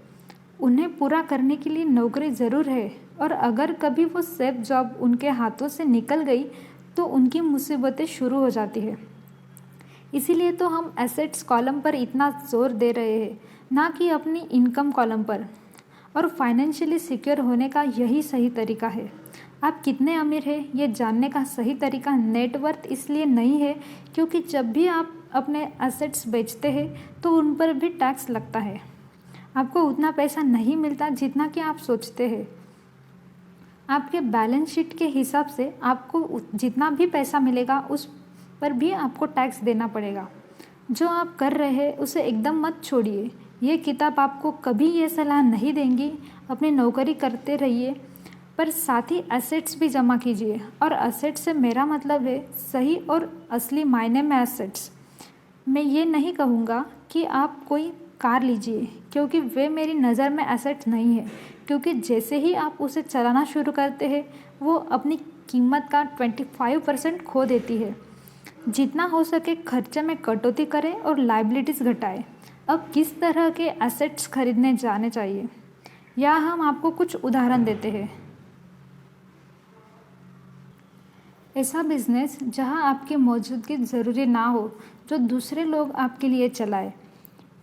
उन्हें पूरा करने के लिए नौकरी ज़रूर है, और अगर कभी वो सेफ जॉब उनके हाथों से निकल गई तो उनकी मुसीबतें शुरू हो जाती है। इसीलिए तो हम एसेट्स कॉलम पर इतना जोर दे रहे हैं, ना कि अपनी इनकम कॉलम पर। और फाइनेंशियली सिक्योर होने का यही सही तरीका है। आप कितने अमीर हैं ये जानने का सही तरीका नेटवर्थ इसलिए नहीं है क्योंकि जब भी आप अपने एसेट्स बेचते हैं तो उन पर भी टैक्स लगता है। आपको उतना पैसा नहीं मिलता जितना कि आप सोचते हैं। आपके बैलेंस शीट के हिसाब से आपको जितना भी पैसा मिलेगा उस पर भी आपको टैक्स देना पड़ेगा। जो आप कर रहे हैं उसे एकदम मत छोड़िए। ये किताब आपको कभी ये सलाह नहीं देंगी। अपनी नौकरी करते रहिए, पर साथ ही एसेट्स भी जमा कीजिए। और एसेट्स से मेरा मतलब है सही और असली मायने में एसेट्स। मैं ये नहीं कहूँगा कि आप कोई कार लीजिए, क्योंकि वे मेरी नज़र में एसेट्स नहीं है, क्योंकि जैसे ही आप उसे चलाना शुरू करते हैं वो अपनी कीमत का 25% खो देती है। जितना हो सके खर्चे में कटौती करें और लाइबिलिटीज़ घटाएं। अब किस तरह के एसेट्स खरीदने जाने चाहिए, या हम आपको कुछ उदाहरण देते हैं। ऐसा बिजनेस जहां आपकी मौजूदगी ज़रूरी ना हो, जो दूसरे लोग आपके लिए चलाए,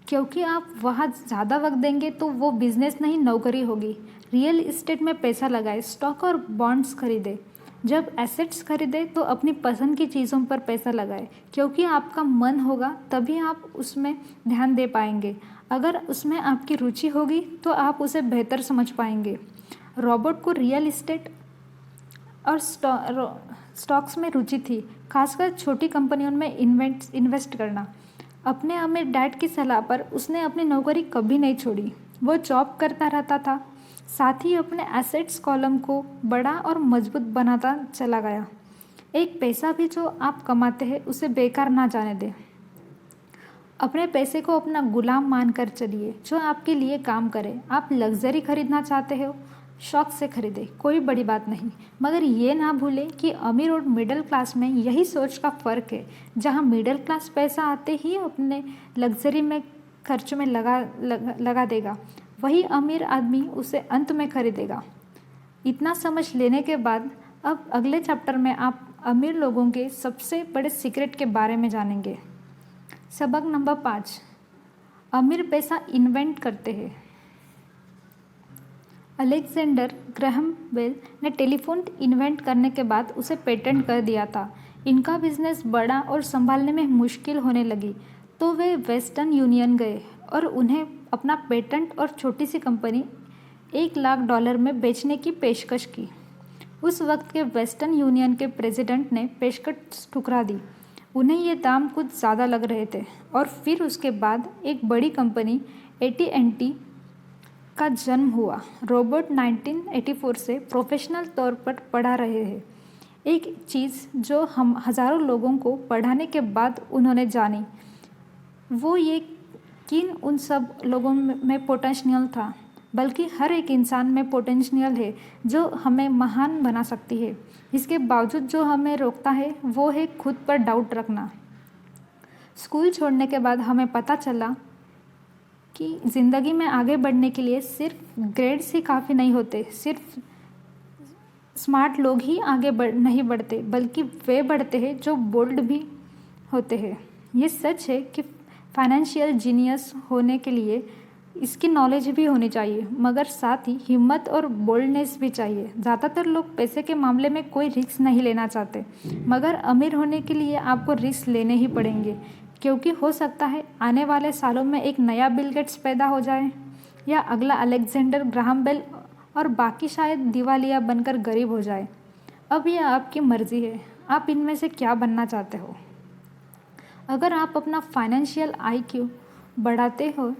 क्योंकि आप वहाँ ज़्यादा वक्त देंगे तो वो बिज़नेस नहीं नौकरी होगी। रियल इस्टेट में पैसा लगाए, स्टॉक और बॉन्ड्स खरीदे। जब एसेट्स खरीदे तो अपनी पसंद की चीज़ों पर पैसा लगाए, क्योंकि आपका मन होगा तभी आप उसमें ध्यान दे पाएंगे। अगर उसमें आपकी रुचि होगी तो आप उसे बेहतर समझ पाएंगे। रॉबर्ट को रियल इस्टेट और स्टॉक्स में रुचि थी, खासकर छोटी कंपनियों में इन्वेस्ट करना। अपने अमीर डैड की सलाह पर उसने अपनी नौकरी कभी नहीं छोड़ी। वो जॉब करता रहता था, साथ ही अपने एसेट्स कॉलम को बड़ा और मजबूत बनाता चला गया। एक पैसा भी जो आप कमाते हैं उसे बेकार ना जाने दें। अपने पैसे को अपना गुलाम मानकर चलिए, जो आपके लिए काम करे। आप लग्जरी खरीदना चाहते हो, शौक से खरीदें, कोई बड़ी बात नहीं। मगर ये ना भूलें कि अमीर और मिडिल क्लास में यही सोच का फ़र्क है। जहाँ मिडिल क्लास पैसा आते ही अपने लग्जरी में खर्च में लगा देगा, वही अमीर आदमी उसे अंत में खरीदेगा। इतना समझ लेने के बाद अब अगले चैप्टर में आप अमीर लोगों के सबसे बड़े सीक्रेट के बारे में जानेंगे। सबक नंबर 5, अमीर पैसा इन्वेंट करते हैं। अलेक्जेंडर ग्राहम बेल ने टेलीफोन इन्वेंट करने के बाद उसे पेटेंट कर दिया था। इनका बिजनेस बड़ा और संभालने में मुश्किल होने लगी, तो वे वेस्टर्न यूनियन गए और उन्हें अपना पेटेंट और छोटी सी कंपनी $1,00,000 में बेचने की पेशकश की। उस वक्त के वेस्टर्न यूनियन के प्रेसिडेंट ने पेशकश ठुकरा दी। उन्हें ये दाम कुछ ज़्यादा लग रहे थे, और फिर उसके बाद एक बड़ी कंपनी AT&T का जन्म हुआ। रॉबर्ट 1984 से प्रोफेशनल तौर पर पढ़ा रहे हैं। एक चीज़ जो हम हज़ारों लोगों को पढ़ाने के बाद उन्होंने जानी, वो ये कि उन सब लोगों में पोटेंशियल था। बल्कि हर एक इंसान में पोटेंशियल है जो हमें महान बना सकती है। इसके बावजूद जो हमें रोकता है वो है खुद पर डाउट रखना। स्कूल छोड़ने के बाद हमें पता चला कि ज़िंदगी में आगे बढ़ने के लिए सिर्फ ग्रेड्स ही काफ़ी नहीं होते, सिर्फ स्मार्ट लोग ही आगे नहीं बढ़ते, बल्कि वे बढ़ते हैं जो बोल्ड भी होते हैं। ये सच है कि फाइनेंशियल जीनियस होने के लिए इसकी नॉलेज भी होनी चाहिए, मगर साथ ही हिम्मत और बोल्डनेस भी चाहिए। ज़्यादातर लोग पैसे के मामले में कोई रिस्क नहीं लेना चाहते, मगर अमीर होने के लिए आपको रिस्क लेने ही पड़ेंगे, क्योंकि हो सकता है आने वाले सालों में एक नया बिल गेट्स पैदा हो जाए, या अगला अलेक्जेंडर ग्राहम बेल, और बाकी शायद दिवालिया बनकर गरीब हो जाए। अब यह आपकी मर्ज़ी है, आप इनमें से क्या बनना चाहते हो। अगर आप अपना फाइनेंशियल IQ बढ़ाते हो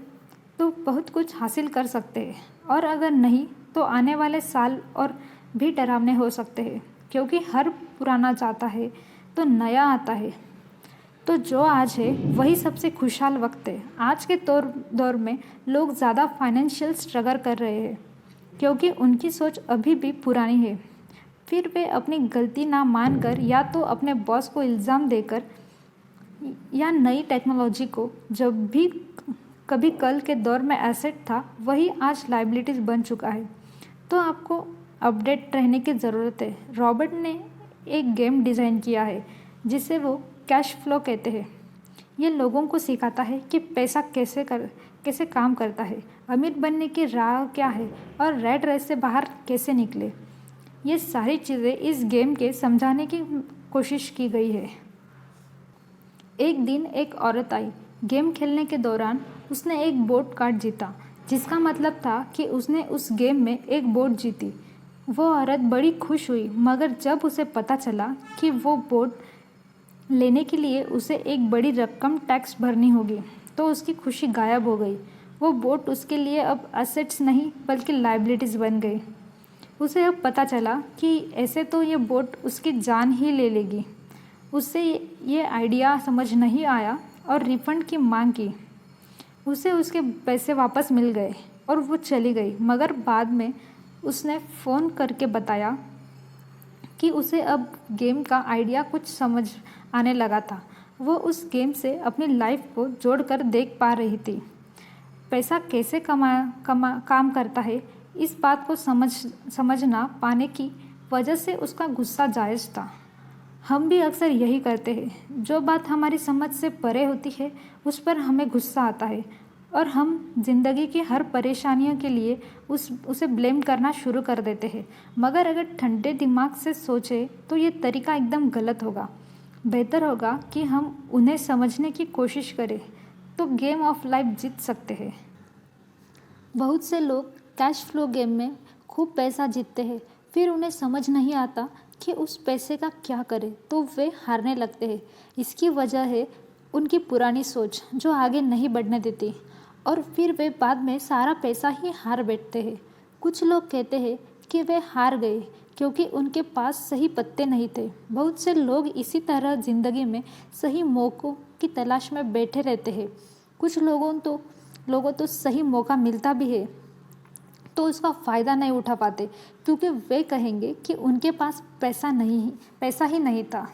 तो बहुत कुछ हासिल कर सकते हैं, और अगर नहीं तो आने वाले साल और भी डरावने हो सकते हैं, क्योंकि हर पुराना जाता है तो नया आता है। तो जो आज है वही सबसे खुशहाल वक्त है। आज के दौर में लोग ज़्यादा फाइनेंशियल स्ट्रगल कर रहे हैं क्योंकि उनकी सोच अभी भी पुरानी है। फिर वे अपनी गलती ना मानकर या तो अपने बॉस को इल्ज़ाम देकर या नई टेक्नोलॉजी को जब भी कभी कल के दौर में एसेट था वही आज लाइबिलिटीज़ बन चुका है। तो आपको अपडेट रहने की ज़रूरत है। रॉबर्ट ने एक गेम डिज़ाइन किया है जिसे वो कैश फ्लो कहते हैं। ये लोगों को सिखाता है कि पैसा कैसे काम करता है, अमीर बनने की राह क्या है और रेड रेस से बाहर कैसे निकले। ये सारी चीज़ें इस गेम के समझाने की कोशिश की गई है। एक दिन एक औरत आई। गेम खेलने के दौरान उसने एक बोट कार्ड जीता, जिसका मतलब था कि उसने उस गेम में एक बोट जीती। वो औरत बड़ी खुश हुई, मगर जब उसे पता चला कि वो बोट लेने के लिए उसे एक बड़ी रकम टैक्स भरनी होगी तो उसकी खुशी गायब हो गई। वो बोट उसके लिए अब एसेट्स नहीं बल्कि लाइबिलिटीज़ बन गई। उसे अब पता चला कि ऐसे तो ये बोट उसकी जान ही ले लेगी। उससे ये आइडिया समझ नहीं आया और रिफ़ंड की मांग की। उसे उसके पैसे वापस मिल गए और वो चली गई, मगर बाद में उसने फ़ोन करके बताया कि उसे अब गेम का आइडिया कुछ समझ आने लगा था। वो उस गेम से अपनी लाइफ को जोड़कर देख पा रही थी। पैसा कैसे काम करता है, इस बात को समझ ना पाने की वजह से उसका गुस्सा जायज़ था। हम भी अक्सर यही करते हैं। जो बात हमारी समझ से परे होती है उस पर हमें गुस्सा आता है और हम ज़िंदगी की हर परेशानियों के लिए उसे ब्लेम करना शुरू कर देते हैं। मगर अगर ठंडे दिमाग से सोचें तो ये तरीका एकदम गलत होगा। बेहतर होगा कि हम उन्हें समझने की कोशिश करें, तो गेम ऑफ लाइफ जीत सकते हैं। बहुत से लोग कैश फ्लो गेम में खूब पैसा जीतते हैं, फिर उन्हें समझ नहीं आता कि उस पैसे का क्या करें, तो वे हारने लगते हैं। इसकी वजह है उनकी पुरानी सोच जो आगे नहीं बढ़ने देती, और फिर वे बाद में सारा पैसा ही हार बैठते हैं। कुछ लोग कहते हैं कि वे हार गए क्योंकि उनके पास सही पत्ते नहीं थे। बहुत से लोग इसी तरह ज़िंदगी में सही मौक़ों की तलाश में बैठे रहते हैं। कुछ लोगों तो सही मौका मिलता भी है तो उसका फ़ायदा नहीं उठा पाते, क्योंकि वे कहेंगे कि उनके पास पैसा ही नहीं था।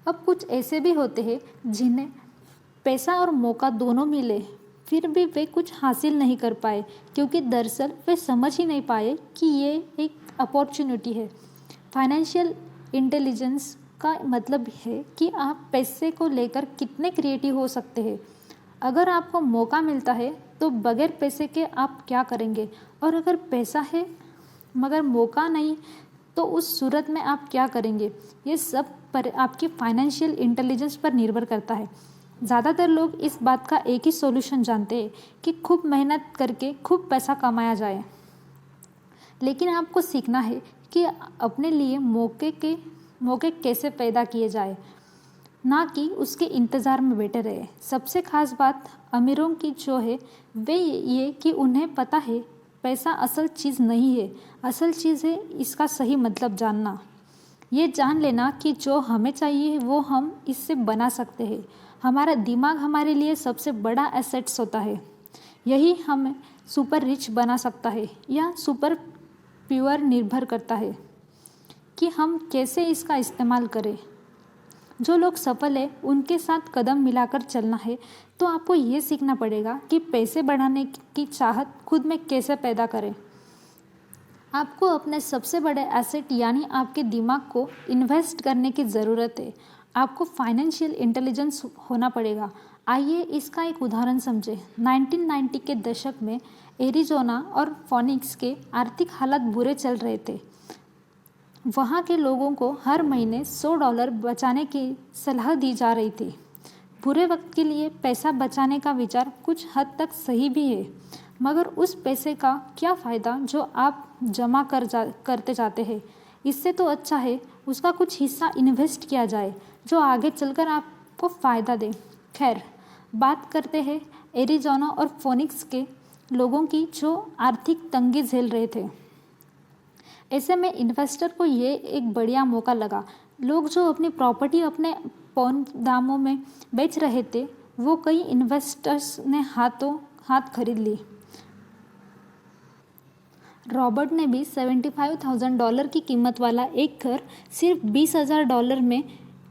अब कुछ ऐसे भी होते हैं जिन्हें पैसा और मौका दोनों मिले, फिर भी वे कुछ हासिल नहीं कर पाए, क्योंकि दरअसल वे समझ ही नहीं पाए कि ये एक अपॉर्चुनिटी है। फाइनेंशियल इंटेलिजेंस का मतलब है कि आप पैसे को लेकर कितने क्रिएटिव हो सकते हैं। अगर आपको मौका मिलता है तो बगैर पैसे के आप क्या करेंगे, और अगर पैसा है मगर मौका नहीं तो उस सूरत में आप क्या करेंगे। ये सब पर आपकी फाइनेंशियल इंटेलिजेंस पर निर्भर करता है। ज़्यादातर लोग इस बात का एक ही सॉल्यूशन जानते हैं कि खूब मेहनत करके खूब पैसा कमाया जाए, लेकिन आपको सीखना है कि अपने लिए मौके कैसे पैदा किए जाए, ना कि उसके इंतज़ार में बैठे रहे। सबसे ख़ास बात अमीरों की जो है वे ये कि उन्हें पता है पैसा असल चीज़ नहीं है, असल चीज़ है इसका सही मतलब जानना। ये जान लेना कि जो हमें चाहिए वो हम इससे बना सकते हैं। हमारा दिमाग हमारे लिए सबसे बड़ा एसेट्स होता है। यही हमें सुपर रिच बना सकता है या सुपर प्योर निर्भर करता है कि हम कैसे इसका इस्तेमाल करें। जो लोग सफल है उनके साथ कदम मिलाकर चलना है, तो आपको ये सीखना पड़ेगा कि पैसे बढ़ाने की चाहत खुद में कैसे पैदा करें। आपको अपने सबसे बड़े एसेट यानी आपके दिमाग को इन्वेस्ट करने की ज़रूरत है। आपको फाइनेंशियल इंटेलिजेंस होना पड़ेगा। आइए इसका एक उदाहरण समझें। 1990 के दशक में एरिज़ोना और फोनिक्स के आर्थिक हालात बुरे चल रहे थे। वहाँ के लोगों को हर महीने $100 बचाने की सलाह दी जा रही थी। बुरे वक्त के लिए पैसा बचाने का विचार कुछ हद तक सही भी है, मगर उस पैसे का क्या फ़ायदा जो आप जमा करते जाते हैं। इससे तो अच्छा है उसका कुछ हिस्सा इन्वेस्ट किया जाए जो आगे चलकर आपको फ़ायदा दे। खैर, बात करते हैं एरिज़ोना और फोनिक्स के लोगों की जो आर्थिक तंगी झेल रहे थे। ऐसे में इन्वेस्टर को ये एक बढ़िया मौका लगा। लोग जो अपनी प्रॉपर्टी अपने पौन दामों में बेच रहे थे, वो कई इन्वेस्टर्स ने हाथों हाथ खरीद ली। रॉबर्ट ने भी $75,000 की कीमत वाला एक घर सिर्फ $20,000 में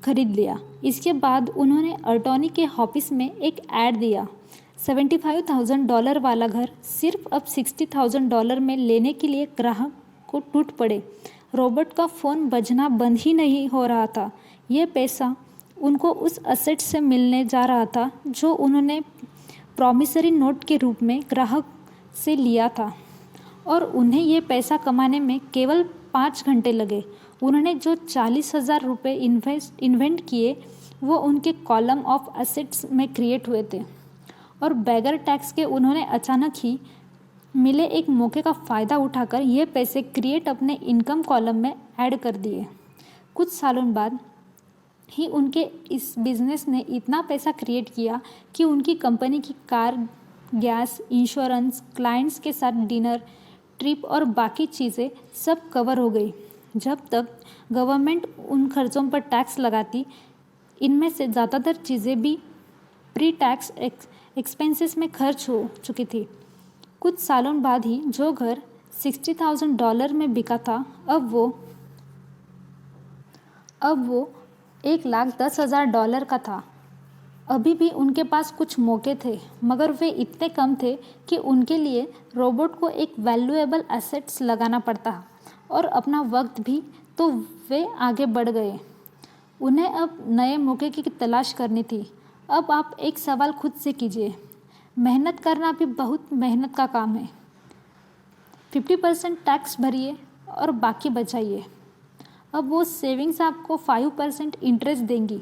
खरीद लिया। इसके बाद उन्होंने अटॉर्नी के ऑफिस में एक ऐड दिया। $75,000 वाला घर सिर्फ अब $60,000 में लेने के लिए ग्राहक को टूट पड़े। रॉबर्ट का फ़ोन बजना बंद ही नहीं हो रहा था। यह पैसा उनको उस असेट से मिलने जा रहा था जो उन्होंने प्रॉमिसरी नोट के रूप में ग्राहक से लिया था, और उन्हें ये पैसा कमाने में केवल 5 घंटे लगे। उन्होंने जो ₹40,000 इन्वेंट किए वो उनके कॉलम ऑफ एसेट्स में क्रिएट हुए थे, और बैगर टैक्स के उन्होंने अचानक ही मिले एक मौके का फ़ायदा उठाकर ये पैसे क्रिएट अपने इनकम कॉलम में ऐड कर दिए। कुछ सालों बाद ही उनके इस बिज़नेस ने इतना पैसा क्रिएट किया कि उनकी कंपनी की कार, गैस, इंश्योरेंस, क्लाइंट्स के साथ डिनर, ट्रिप और बाकी चीज़ें सब कवर हो गई। जब तक गवर्नमेंट उन खर्चों पर टैक्स लगाती, इनमें से ज़्यादातर चीज़ें भी प्री टैक्स एक्सपेंसेस में खर्च हो चुकी थी। कुछ सालों बाद ही जो घर $60,000 में बिका था, अब वो $1,10,000 का था। अभी भी उनके पास कुछ मौके थे, मगर वे इतने कम थे कि उनके लिए रोबोट को एक वैल्यूएबल एसेट्स लगाना पड़ता और अपना वक्त भी, तो वे आगे बढ़ गए। उन्हें अब नए मौके की तलाश करनी थी। अब आप एक सवाल खुद से कीजिए, मेहनत करना भी बहुत मेहनत का काम है। 50% टैक्स भरिए और बाकी बचाइए। अब वो सेविंग्स आपको 5% इंटरेस्ट देंगी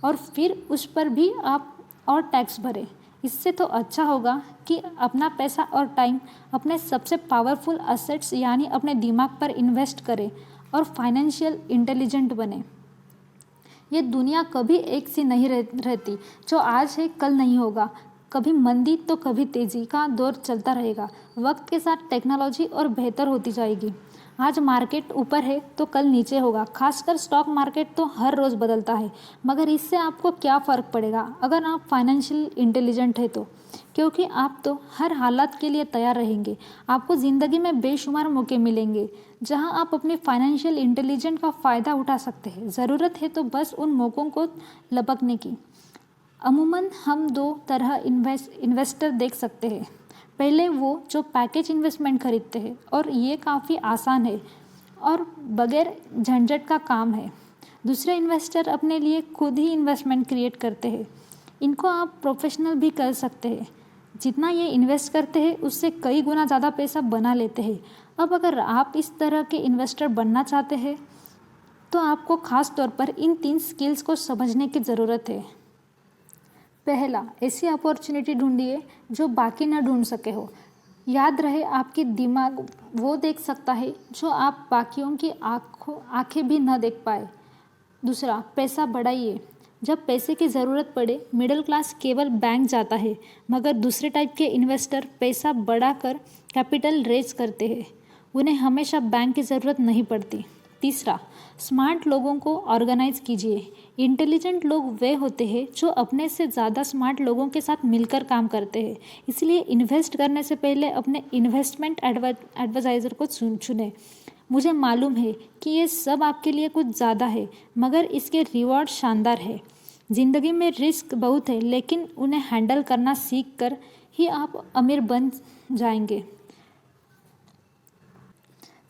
और फिर उस पर भी आप और टैक्स भरें। इससे तो अच्छा होगा कि अपना पैसा और टाइम अपने सबसे पावरफुल एसेट्स यानी अपने दिमाग पर इन्वेस्ट करें और फाइनेंशियल इंटेलिजेंट बने। ये दुनिया कभी एक सी नहीं रहती। जो आज है कल नहीं होगा। कभी मंदी तो कभी तेज़ी का दौर चलता रहेगा। वक्त के साथ टेक्नोलॉजी और बेहतर होती जाएगी। आज मार्केट ऊपर है तो कल नीचे होगा। खासकर स्टॉक मार्केट तो हर रोज़ बदलता है, मगर इससे आपको क्या फ़र्क पड़ेगा अगर आप फाइनेंशियल इंटेलिजेंट है तो, क्योंकि आप तो हर हालात के लिए तैयार रहेंगे। आपको ज़िंदगी में बेशुमार मौके मिलेंगे जहां आप अपनी फाइनेंशियल इंटेलिजेंस का फ़ायदा उठा सकते हैं। ज़रूरत है तो बस उन मौक़ों को लपकने की। अमूमन हम 2 तरह इन्वेस्टर देख सकते हैं। पहले वो जो पैकेज इन्वेस्टमेंट खरीदते हैं, और ये काफ़ी आसान है और बगैर झंझट का काम है। दूसरे इन्वेस्टर अपने लिए खुद ही इन्वेस्टमेंट क्रिएट करते हैं। इनको आप प्रोफेशनल भी कर सकते हैं। जितना ये इन्वेस्ट करते हैं उससे कई गुना ज़्यादा पैसा बना लेते हैं। अब अगर आप इस तरह के इन्वेस्टर बनना चाहते हैं तो आपको ख़ास तौर पर इन 3 स्किल्स को समझने की ज़रूरत है। पहला, ऐसी अपॉर्चुनिटी ढूंढिए जो बाकी न ढूंढ सके हो। याद रहे, आपकी दिमाग वो देख सकता है जो आप बाकियों की आंखें भी न देख पाए। दूसरा, पैसा बढ़ाइए। जब पैसे की ज़रूरत पड़े, मिडिल क्लास केवल बैंक जाता है, मगर दूसरे टाइप के इन्वेस्टर पैसा बढ़ाकर कैपिटल रेज करते हैं। उन्हें हमेशा बैंक की ज़रूरत नहीं पड़ती। तीसरा, स्मार्ट लोगों को ऑर्गेनाइज कीजिए। इंटेलिजेंट लोग वे होते हैं जो अपने से ज़्यादा स्मार्ट लोगों के साथ मिलकर काम करते हैं। इसलिए इन्वेस्ट करने से पहले अपने इन्वेस्टमेंट एडवाइज़र को चुनें। मुझे मालूम है कि ये सब आपके लिए कुछ ज़्यादा है, मगर इसके रिवॉर्ड शानदार है। ज़िंदगी में रिस्क बहुत है, लेकिन उन्हें हैंडल करना सीख कर ही आप अमीर बन जाएंगे।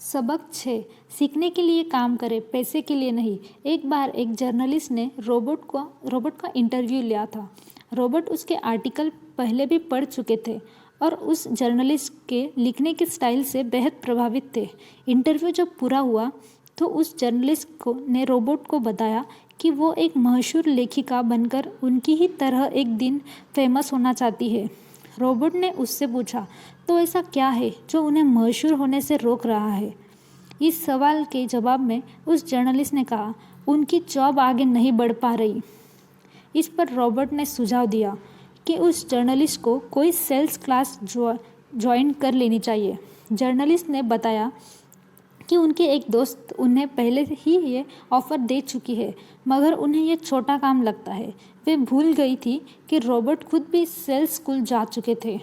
सबक 6, सीखने के लिए काम करें, पैसे के लिए नहीं। एक बार एक जर्नलिस्ट ने रोबोट का इंटरव्यू लिया था। रोबोट उसके आर्टिकल पहले भी पढ़ चुके थे और उस जर्नलिस्ट के लिखने के स्टाइल से बेहद प्रभावित थे। इंटरव्यू जब पूरा हुआ तो उस जर्नलिस्ट ने रोबोट को बताया कि वो एक मशहूर लेखिका बनकर उनकी ही तरह एक दिन फेमस होना चाहती है। रोबोट ने उससे पूछा, तो ऐसा क्या है जो उन्हें मशहूर होने से रोक रहा है? इस सवाल के जवाब में उस जर्नलिस्ट ने कहा, उनकी जॉब आगे नहीं बढ़ पा रही। इस पर रोबोट ने सुझाव दिया कि उस जर्नलिस्ट को कोई सेल्स क्लास ज्वाइन कर लेनी चाहिए। जर्नलिस्ट ने बताया कि उनके एक दोस्त उन्हें पहले ही ये ऑफ़र दे चुकी है, मगर उन्हें ये छोटा काम लगता है। वे भूल गई थी कि रोबोट खुद भी सेल्स स्कूल जा चुके थे।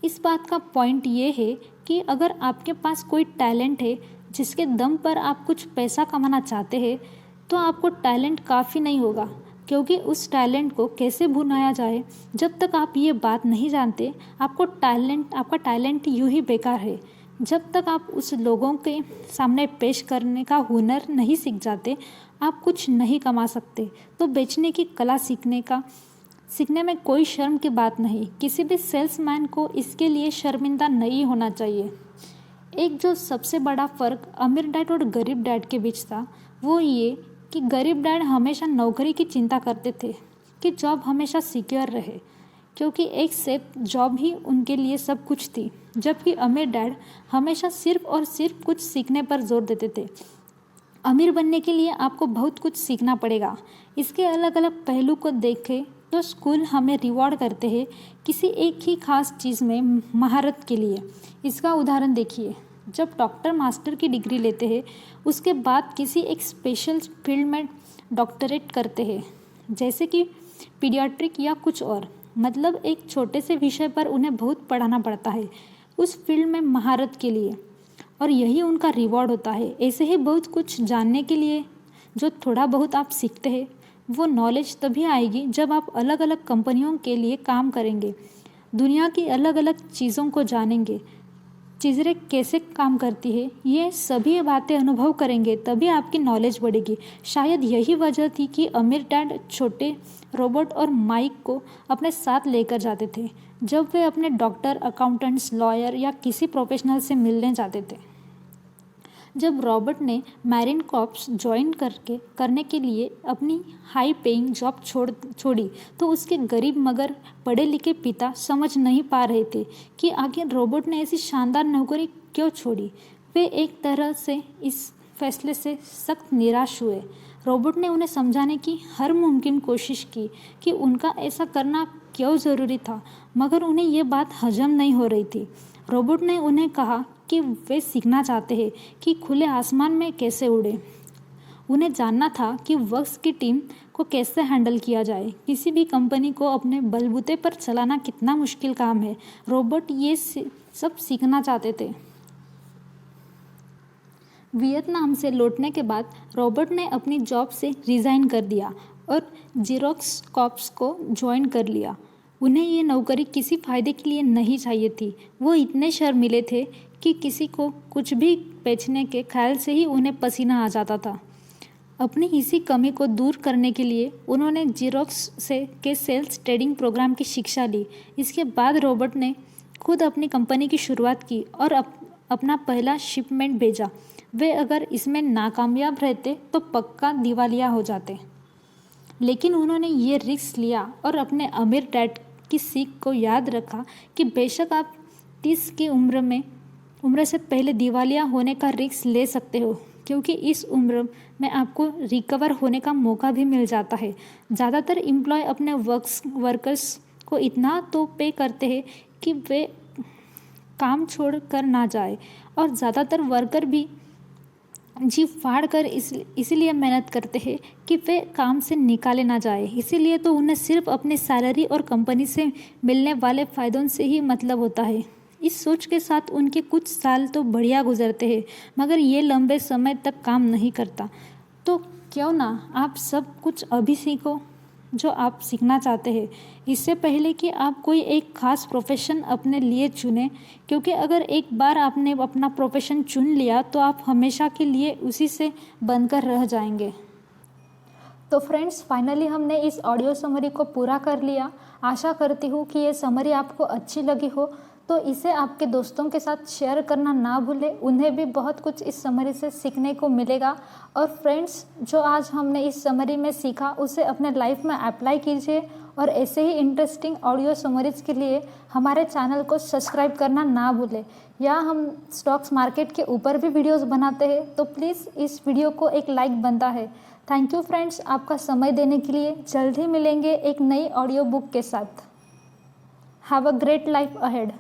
इस बात का पॉइंट ये है कि अगर आपके पास कोई टैलेंट है जिसके दम पर आप कुछ पैसा कमाना चाहते हैं, तो आपको टैलेंट काफ़ी नहीं होगा, क्योंकि उस टैलेंट को कैसे भुनाया जाए, जब तक आप ये बात नहीं जानते, आपका टैलेंट यूं ही बेकार है। जब तक आप उस लोगों के सामने पेश करने का हुनर नहीं सीख जाते, आप कुछ नहीं कमा सकते। तो बेचने की कला सीखने में कोई शर्म की बात नहीं। किसी भी सेल्समैन को इसके लिए शर्मिंदा नहीं होना चाहिए। एक जो सबसे बड़ा फ़र्क अमीर डैड और गरीब डैड के बीच था, वो ये कि गरीब डैड हमेशा नौकरी की चिंता करते थे कि जॉब हमेशा सिक्योर रहे, क्योंकि एक सेफ जॉब ही उनके लिए सब कुछ थी। जबकि अमीर डैड हमेशा सिर्फ और सिर्फ कुछ सीखने पर जोर देते थे। अमीर बनने के लिए आपको बहुत कुछ सीखना पड़ेगा। इसके अलग अलग पहलू को देखें तो स्कूल हमें रिवॉर्ड करते हैं किसी एक ही खास चीज़ में महारत के लिए। इसका उदाहरण देखिए, जब डॉक्टर मास्टर की डिग्री लेते हैं, उसके बाद किसी एक स्पेशल फील्ड में डॉक्टरेट करते हैं, जैसे कि पीडियाट्रिक या कुछ और। मतलब एक छोटे से विषय पर उन्हें बहुत पढ़ाना पड़ता है उस फील्ड में महारत के लिए, और यही उनका रिवॉर्ड होता है। ऐसे ही बहुत कुछ जानने के लिए जो थोड़ा बहुत आप सीखते हैं, वो नॉलेज तभी आएगी जब आप अलग अलग कंपनियों के लिए काम करेंगे, दुनिया की अलग अलग चीज़ों को जानेंगे, चीज़ें कैसे काम करती है, ये सभी बातें अनुभव करेंगे, तभी आपकी नॉलेज बढ़ेगी। शायद यही वजह थी कि अमीर डैड छोटे रोबोट और माइक को अपने साथ लेकर जाते थे जब वे अपने डॉक्टर, अकाउंटेंट्स, लॉयर या किसी प्रोफेशनल से मिलने जाते थे। जब रॉबर्ट ने मैरीन कॉर्प्स ज्वाइन करने के लिए अपनी हाई पेइंग जॉब छोड़ी, तो उसके गरीब मगर पढ़े लिखे पिता समझ नहीं पा रहे थे कि आखिर रॉबर्ट ने ऐसी शानदार नौकरी क्यों छोड़ी। वे एक तरह से इस फैसले से सख्त निराश हुए। रॉबर्ट ने उन्हें समझाने की हर मुमकिन कोशिश की कि उनका ऐसा करना क्यों ज़रूरी था, मगर उन्हें ये बात हजम नहीं हो रही थी। रॉबर्ट ने उन्हें कहा कि वे सीखना चाहते हैं कि खुले आसमान में कैसे उड़े। उन्हें जानना था कि वर्क्स की टीम को कैसे हैंडल किया जाए। किसी भी कंपनी को अपने बलबूते पर चलाना कितना मुश्किल काम है। रॉबर्ट ये सब सीखना चाहते थे। वियतनाम से लौटने के बाद रॉबर्ट ने अपनी जॉब से रिज़ाइन कर दिया और जेरोक्स कॉर्प्स को ज्वाइन कर लिया। उन्हें ये नौकरी किसी फ़ायदे के लिए नहीं चाहिए थी। वो इतने शर्मीले थे कि किसी को कुछ भी बेचने के ख्याल से ही उन्हें पसीना आ जाता था। अपनी इसी कमी को दूर करने के लिए उन्होंने जेरोक्स के सेल्स ट्रेडिंग प्रोग्राम की शिक्षा ली। इसके बाद रॉबर्ट ने खुद अपनी कंपनी की शुरुआत की और अपना पहला शिपमेंट भेजा। वे अगर इसमें नाकामयाब रहते तो पक्का दिवालिया हो जाते, लेकिन उन्होंने ये रिस्क लिया और अपने अमीर डैड की सीख को याद रखा कि बेशक आप 30 की उम्र से पहले दिवालिया होने का रिस्क ले सकते हो, क्योंकि इस उम्र में आपको रिकवर होने का मौका भी मिल जाता है। ज़्यादातर एम्प्लॉय अपने वर्कर्स को इतना तो पे करते हैं कि वे काम छोड़ कर ना जाए, और ज़्यादातर वर्कर भी जी फाड़ कर इसीलिए मेहनत करते हैं कि वे काम से निकाले ना जाए। इसीलिए तो उन्हें सिर्फ अपनी सैलरी और कंपनी से मिलने वाले फ़ायदों से ही मतलब होता है। इस सोच के साथ उनके कुछ साल तो बढ़िया गुजरते हैं, मगर ये लंबे समय तक काम नहीं करता। तो क्यों ना आप सब कुछ अभी सीखो जो आप सीखना चाहते हैं, इससे पहले कि आप कोई एक ख़ास प्रोफेशन अपने लिए चुनें, क्योंकि अगर एक बार आपने अपना प्रोफेशन चुन लिया तो आप हमेशा के लिए उसी से बनकर रह जाएंगे। तो फ्रेंड्स, फाइनली हमने इस ऑडियो समरी को पूरा कर लिया। आशा करती हूँ कि ये समरी आपको अच्छी लगी हो, तो इसे आपके दोस्तों के साथ शेयर करना ना भूलें। उन्हें भी बहुत कुछ इस समरी से सीखने को मिलेगा। और फ्रेंड्स, जो आज हमने इस समरी में सीखा उसे अपने लाइफ में अप्लाई कीजिए, और ऐसे ही इंटरेस्टिंग ऑडियो समरीज के लिए हमारे चैनल को सब्सक्राइब करना ना भूलें। या हम स्टॉक्स मार्केट के ऊपर भी वीडियोस बनाते हैं, तो प्लीज़ इस वीडियो को एक लाइक बनता है। थैंक यू फ्रेंड्स, आपका समय देने के लिए। जल्द ही मिलेंगे एक नई ऑडियो बुक के साथ। Have a great life ahead.